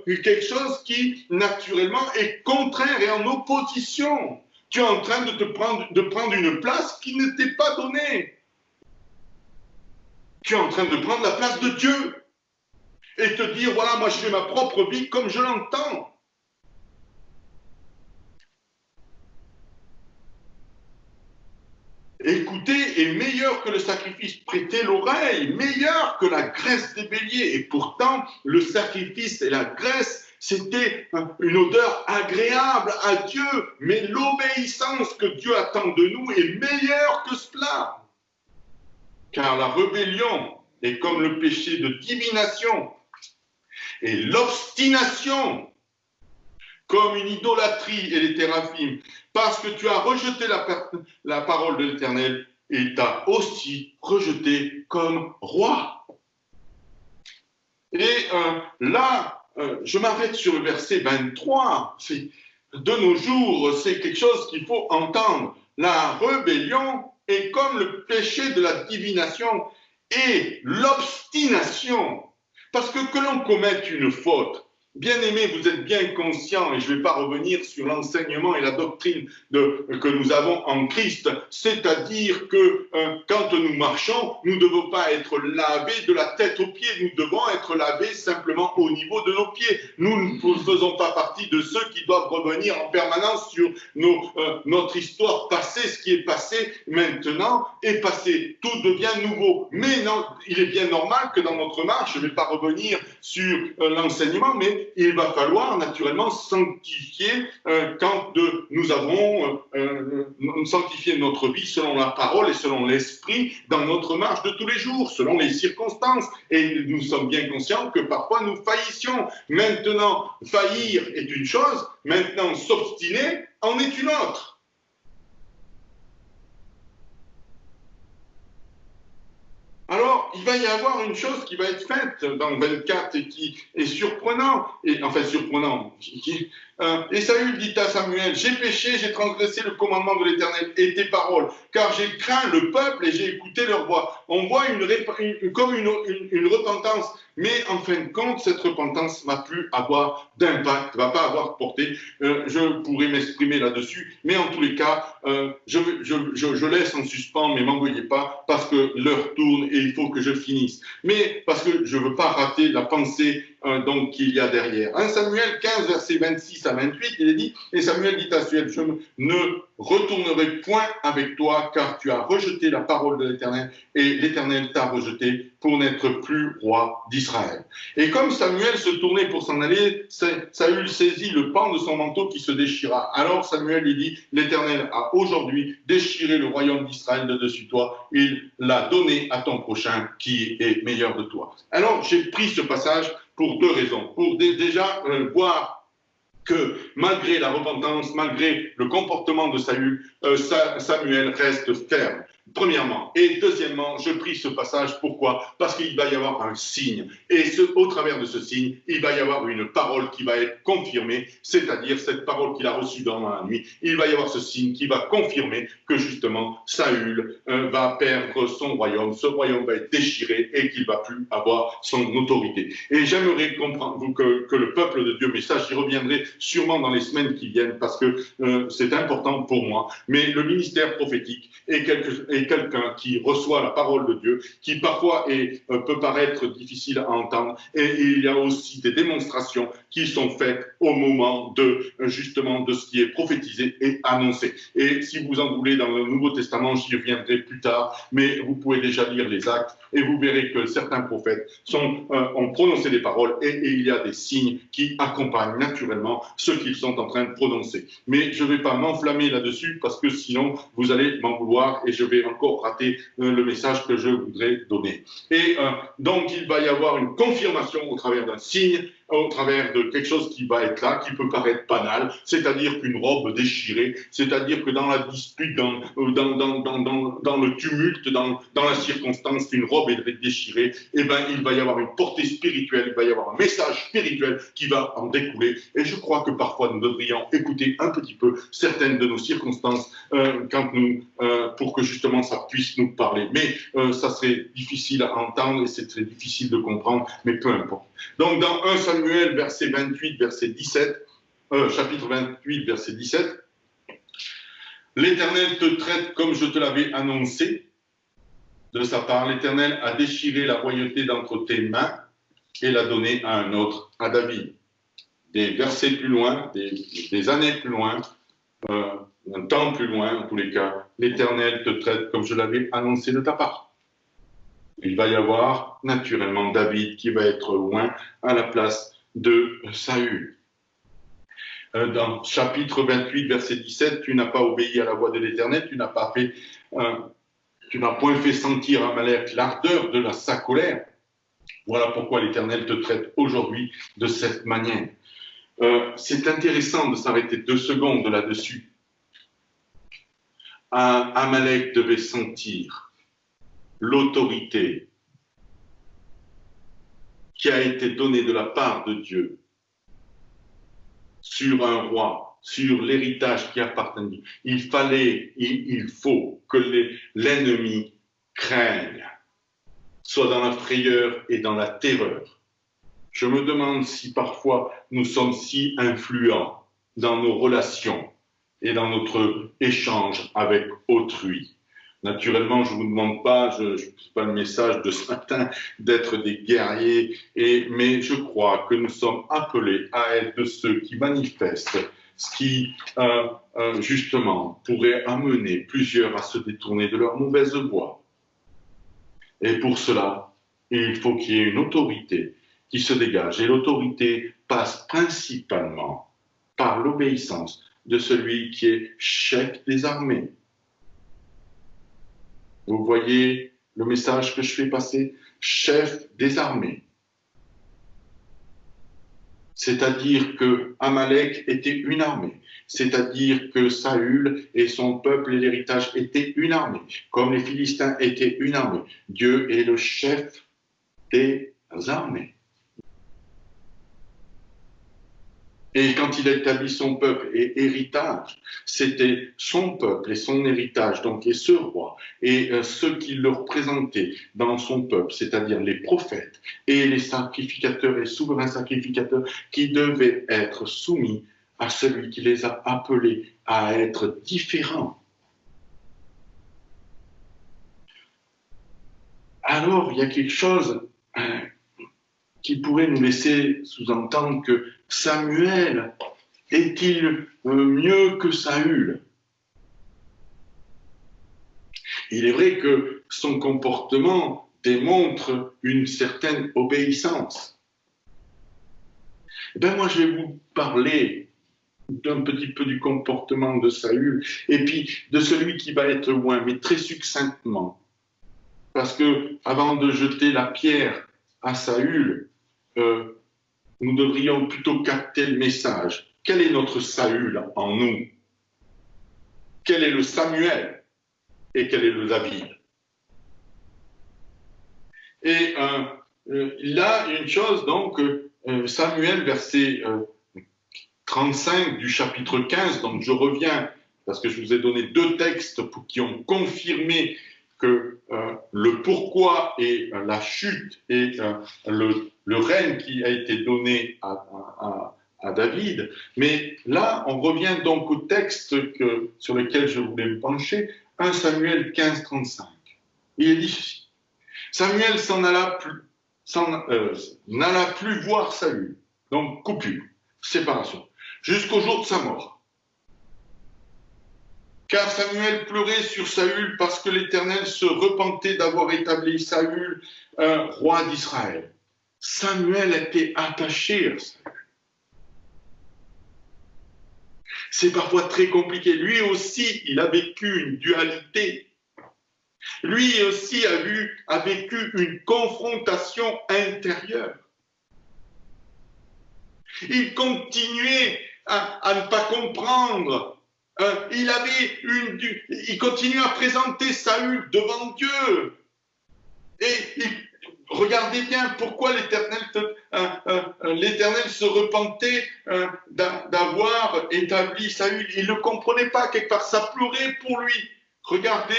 quelque chose qui, naturellement, est contraire et en opposition. Tu es en train de prendre une place qui ne t'est pas donnée. Tu es en train de prendre la place de Dieu et te dire, voilà, moi je fais ma propre vie comme je l'entends. Écouter est meilleur que le sacrifice, prêter l'oreille, meilleur que la graisse des béliers. Et pourtant, le sacrifice et la graisse, c'était une odeur agréable à Dieu, mais l'obéissance que Dieu attend de nous est meilleure que cela. Car la rébellion est comme le péché de divination et l'obstination comme une idolâtrie et les téraphimes, parce que tu as rejeté la parole de l'Éternel et t'as aussi rejeté comme roi. Et là, je m'arrête sur le verset 23. De nos jours, c'est quelque chose qu'il faut entendre. La rébellion est comme le péché de la divination et l'obstination. Parce que l'on commette une faute, bien-aimés, vous êtes bien conscients, et je ne vais pas revenir sur l'enseignement et la doctrine que nous avons en Christ, c'est-à-dire que quand nous marchons, nous ne devons pas être lavés de la tête aux pieds, nous devons être lavés simplement au niveau de nos pieds. Nous ne faisons pas partie de ceux qui doivent revenir en permanence sur notre histoire passée, ce qui est passé maintenant est passé. Tout devient nouveau. Mais non, il est bien normal que dans notre marche, je ne vais pas revenir sur l'enseignement, mais il va falloir naturellement sanctifier quand nous avons sanctifié notre vie selon la parole et selon l'esprit dans notre marche de tous les jours, selon les circonstances. Et nous sommes bien conscients que parfois nous faillissions. Maintenant, faillir est une chose, maintenant s'obstiner en est une autre. Alors, il va y avoir une chose qui va être faite dans le 24 et qui est surprenant, et Saül dit à Samuel, j'ai péché, j'ai transgressé le commandement de l'Éternel et tes paroles, car j'ai craint le peuple et j'ai écouté leur voix. On voit comme une repentance, mais en fin de compte, cette repentance ne va plus avoir d'impact, ne va pas avoir de portée. Je pourrais m'exprimer là-dessus, mais en tous les cas, je laisse en suspens, mais m'envoyez pas, parce que l'heure tourne et il faut que je finisse. Mais parce que je ne veux pas rater la pensée donc qu'il y a derrière. 1 Samuel 15, versets 26 à 28, il est dit, et Samuel dit à Saül, je ne retournerai point avec toi, car tu as rejeté la parole de l'Éternel, et l'Éternel t'a rejeté pour n'être plus roi d'Israël. Et comme Samuel se tournait pour s'en aller, Saül saisit le pan de son manteau qui se déchira. Alors Samuel lui dit, l'Éternel a aujourd'hui déchiré le royaume d'Israël de dessus toi, il l'a donné à ton prochain qui est meilleur de toi. Alors j'ai pris ce passage pour deux raisons. Pour déjà voir que malgré la repentance, malgré le comportement de Saül, Samuel reste ferme. Premièrement. Et deuxièmement, je prie ce passage, pourquoi? Parce qu'il va y avoir un signe. Et au travers de ce signe, il va y avoir une parole qui va être confirmée, c'est-à-dire cette parole qu'il a reçue dans la nuit. Il va y avoir ce signe qui va confirmer que justement, Saül va perdre son royaume. Ce royaume va être déchiré et qu'il ne va plus avoir son autorité. Et j'aimerais comprendre que le peuple de Dieu, mais ça, j'y reviendrai sûrement dans les semaines qui viennent, parce que c'est important pour moi. Mais le ministère prophétique est quelqu'un qui reçoit la parole de Dieu, qui parfois peut paraître difficile à entendre, et il y a aussi des démonstrations qui sont faites au moment justement de ce qui est prophétisé et annoncé. Et si vous en voulez dans le Nouveau Testament, j'y reviendrai plus tard, mais vous pouvez déjà lire les Actes et vous verrez que certains prophètes ont prononcé des paroles et il y a des signes qui accompagnent naturellement ce qu'ils sont en train de prononcer. Mais je ne vais pas m'enflammer là-dessus parce que sinon vous allez m'en vouloir et je vais encore rater le message que je voudrais donner. Et donc il va y avoir une confirmation au travers d'un signe au travers de quelque chose qui va être là, qui peut paraître banal, c'est-à-dire qu'une robe déchirée, c'est-à-dire que dans la dispute, dans le tumulte, dans la circonstance qu'une robe est déchirée, eh ben, il va y avoir une portée spirituelle, il va y avoir un message spirituel qui va en découler. Et je crois que parfois nous devrions écouter un petit peu certaines de nos circonstances pour que justement ça puisse nous parler. Mais ça serait difficile à entendre et c'est très difficile de comprendre, mais peu importe. Donc dans 1 Samuel, verset 28, verset 17, chapitre 28, verset 17, l'Éternel te traite comme je te l'avais annoncé. De sa part, l'Éternel a déchiré la royauté d'entre tes mains et l'a donnée à un autre, à David. Des versets plus loin, des années plus loin, un temps plus loin, en tous les cas, l'Éternel te traite comme je l'avais annoncé de ta part. Il va y avoir naturellement David qui va être loin à la place de Saül. Dans chapitre 28, verset 17, tu n'as pas obéi à la voix de l'Éternel, tu n'as point fait sentir à Amalek l'ardeur de sa colère. Voilà pourquoi l'Éternel te traite aujourd'hui de cette manière. C'est intéressant de s'arrêter 2 secondes là-dessus. Amalek devait sentir l'autorité qui a été donnée de la part de Dieu sur un roi, sur l'héritage qui appartenait. Il faut que l'ennemi craigne, soit dans la frayeur et dans la terreur. Je me demande si parfois nous sommes si influents dans nos relations et dans notre échange avec autrui. Naturellement, je ne vous demande pas, je ne fais pas le message de ce matin d'être des guerriers, mais je crois que nous sommes appelés à être de ceux qui manifestent ce qui, justement, pourrait amener plusieurs à se détourner de leur mauvaise voie. Et pour cela, il faut qu'il y ait une autorité qui se dégage. Et l'autorité passe principalement par l'obéissance de celui qui est chef des armées. Vous voyez le message que je fais passer? Chef des armées. C'est-à-dire que Amalek était une armée. C'est-à-dire que Saül et son peuple et l'héritage étaient une armée. Comme les Philistins étaient une armée. Dieu est le chef des armées. Et quand il a établi son peuple et héritage, c'était son peuple et son héritage, donc et ce roi, et ceux qui le représentaient dans son peuple, c'est-à-dire les prophètes et les sacrificateurs et souverains sacrificateurs qui devaient être soumis à celui qui les a appelés à être différents. Alors, il y a quelque chose qui pourrait nous laisser sous-entendre que Samuel est-il mieux que Saül? Il est vrai que son comportement démontre une certaine obéissance. Moi, je vais vous parler d'un petit peu du comportement de Saül et puis de celui qui va être loin, mais très succinctement. Parce que avant de jeter la pierre à Saül, nous devrions plutôt capter le message. Quel est notre Saül en nous? Quel est le Samuel et quel est le David? Et là, une chose, donc, Samuel, verset 35 du chapitre 15, donc je reviens, parce que je vous ai donné 2 textes qui ont confirmé que le pourquoi et la chute et le règne qui a été donné à David. Mais là, on revient donc au texte sur lequel je voulais me pencher, 1 Samuel 15, 35. Il est dit ceci. Samuel n'alla plus voir Saül, donc coupure, séparation, jusqu'au jour de sa mort. Car Samuel pleurait sur Saül parce que l'Éternel se repentait d'avoir établi Saül roi d'Israël. Samuel était attaché à Saül. C'est parfois très compliqué. Lui aussi, il a vécu une dualité. Lui aussi a vécu une confrontation intérieure. Il continuait à ne pas comprendre. Il continuait à présenter Saül devant Dieu. Et regardez bien pourquoi l'Éternel se repentait d'avoir établi Saül. Il ne comprenait pas, quelque part, ça pleurait pour lui. Regardez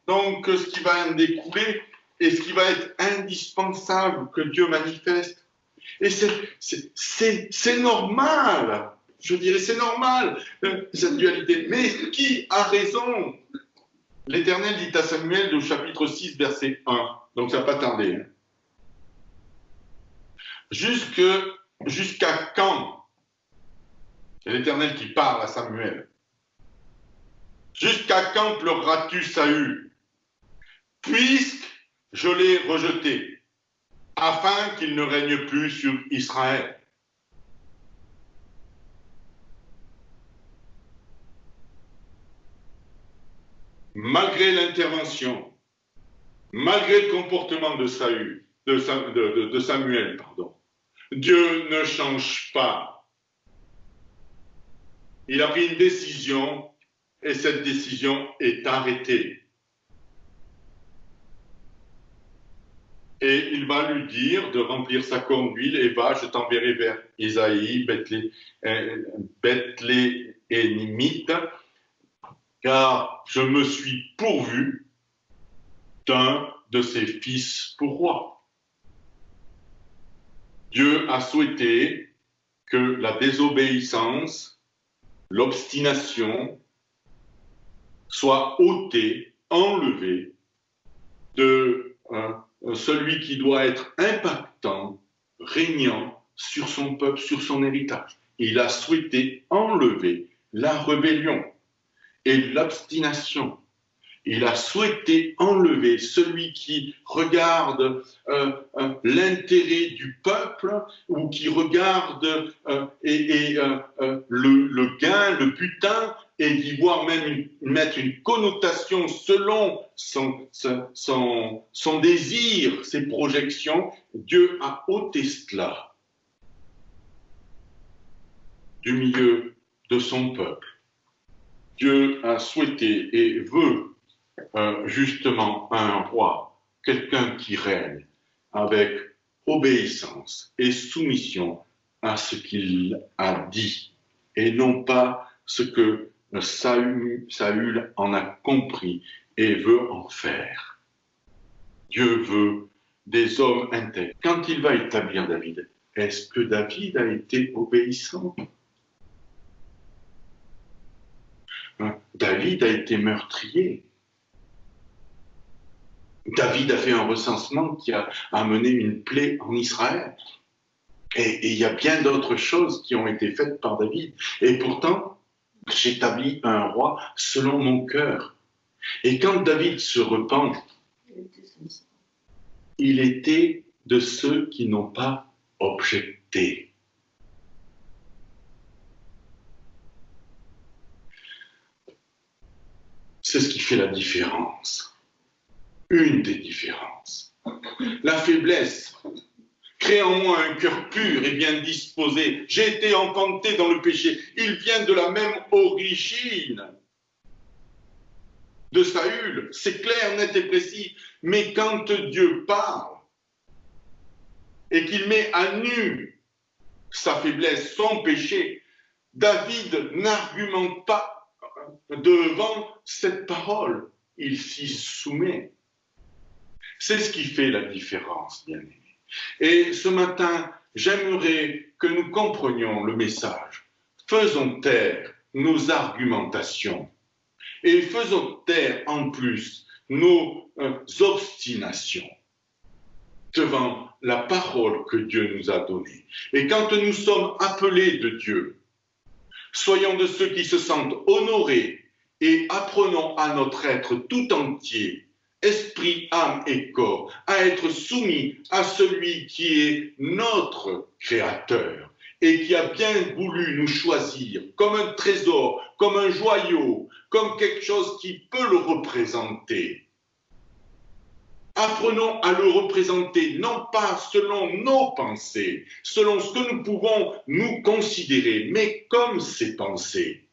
donc ce qui va en découler et ce qui va être indispensable que Dieu manifeste. Et c'est normal, je dirais, c'est normal, cette dualité. Mais qui a raison? L'Éternel dit à Samuel au chapitre 6, verset 1, donc ça n'a pas tardé. Hein. Jusqu'à quand? C'est l'Éternel qui parle à Samuel. Jusqu'à quand pleureras-tu Saül, puisque je l'ai rejeté, afin qu'il ne règne plus sur Israël? Malgré l'intervention, malgré le comportement de Samuel, Dieu ne change pas. Il a pris une décision et cette décision est arrêtée. Et il va lui dire de remplir sa corne d'huile et va, je t'enverrai vers Isaïe, Bethléemite, car je me suis pourvu d'un de ses fils pour roi. Dieu a souhaité que la désobéissance, l'obstination soit ôtée, enlevée de celui qui doit être impactant, régnant sur son peuple, sur son héritage. Il a souhaité enlever la rébellion et l'obstination. Il a souhaité enlever celui qui regarde l'intérêt du peuple ou qui regarde le gain, le butin, et d'y voir même mettre une connotation selon son désir, ses projections. Dieu a ôté cela du milieu de son peuple. Dieu a souhaité et veut justement un roi, quelqu'un qui règne avec obéissance et soumission à ce qu'il a dit, et non pas ce que Saül en a compris et veut en faire. Dieu veut des hommes intègres. Quand il va établir David, est-ce que David a été obéissant? David a été meurtrier. David a fait un recensement qui a amené une plaie en Israël. Et il y a bien d'autres choses qui ont été faites par David. Et pourtant, j'établis un roi selon mon cœur. Et quand David se repent, il était de ceux qui n'ont pas objecté. C'est ce qui fait la différence. Une des différences. La faiblesse crée en moi un cœur pur et bien disposé. J'ai été enfanté dans le péché. Il vient de la même origine de Saül. C'est clair, net et précis. Mais quand Dieu parle et qu'il met à nu sa faiblesse, son péché, David n'argumente pas devant cette parole. Il s'y soumet. C'est ce qui fait la différence, bien-aimés. Et ce matin, j'aimerais que nous comprenions le message. Faisons taire nos argumentations et faisons taire en plus nos obstinations devant la parole que Dieu nous a donnée. Et quand nous sommes appelés de Dieu, soyons de ceux qui se sentent honorés et apprenons à notre être tout entier, esprit, âme et corps, à être soumis à celui qui est notre Créateur et qui a bien voulu nous choisir comme un trésor, comme un joyau, comme quelque chose qui peut le représenter. Apprenons à le représenter, non pas selon nos pensées, selon ce que nous pouvons nous considérer, mais comme ses pensées.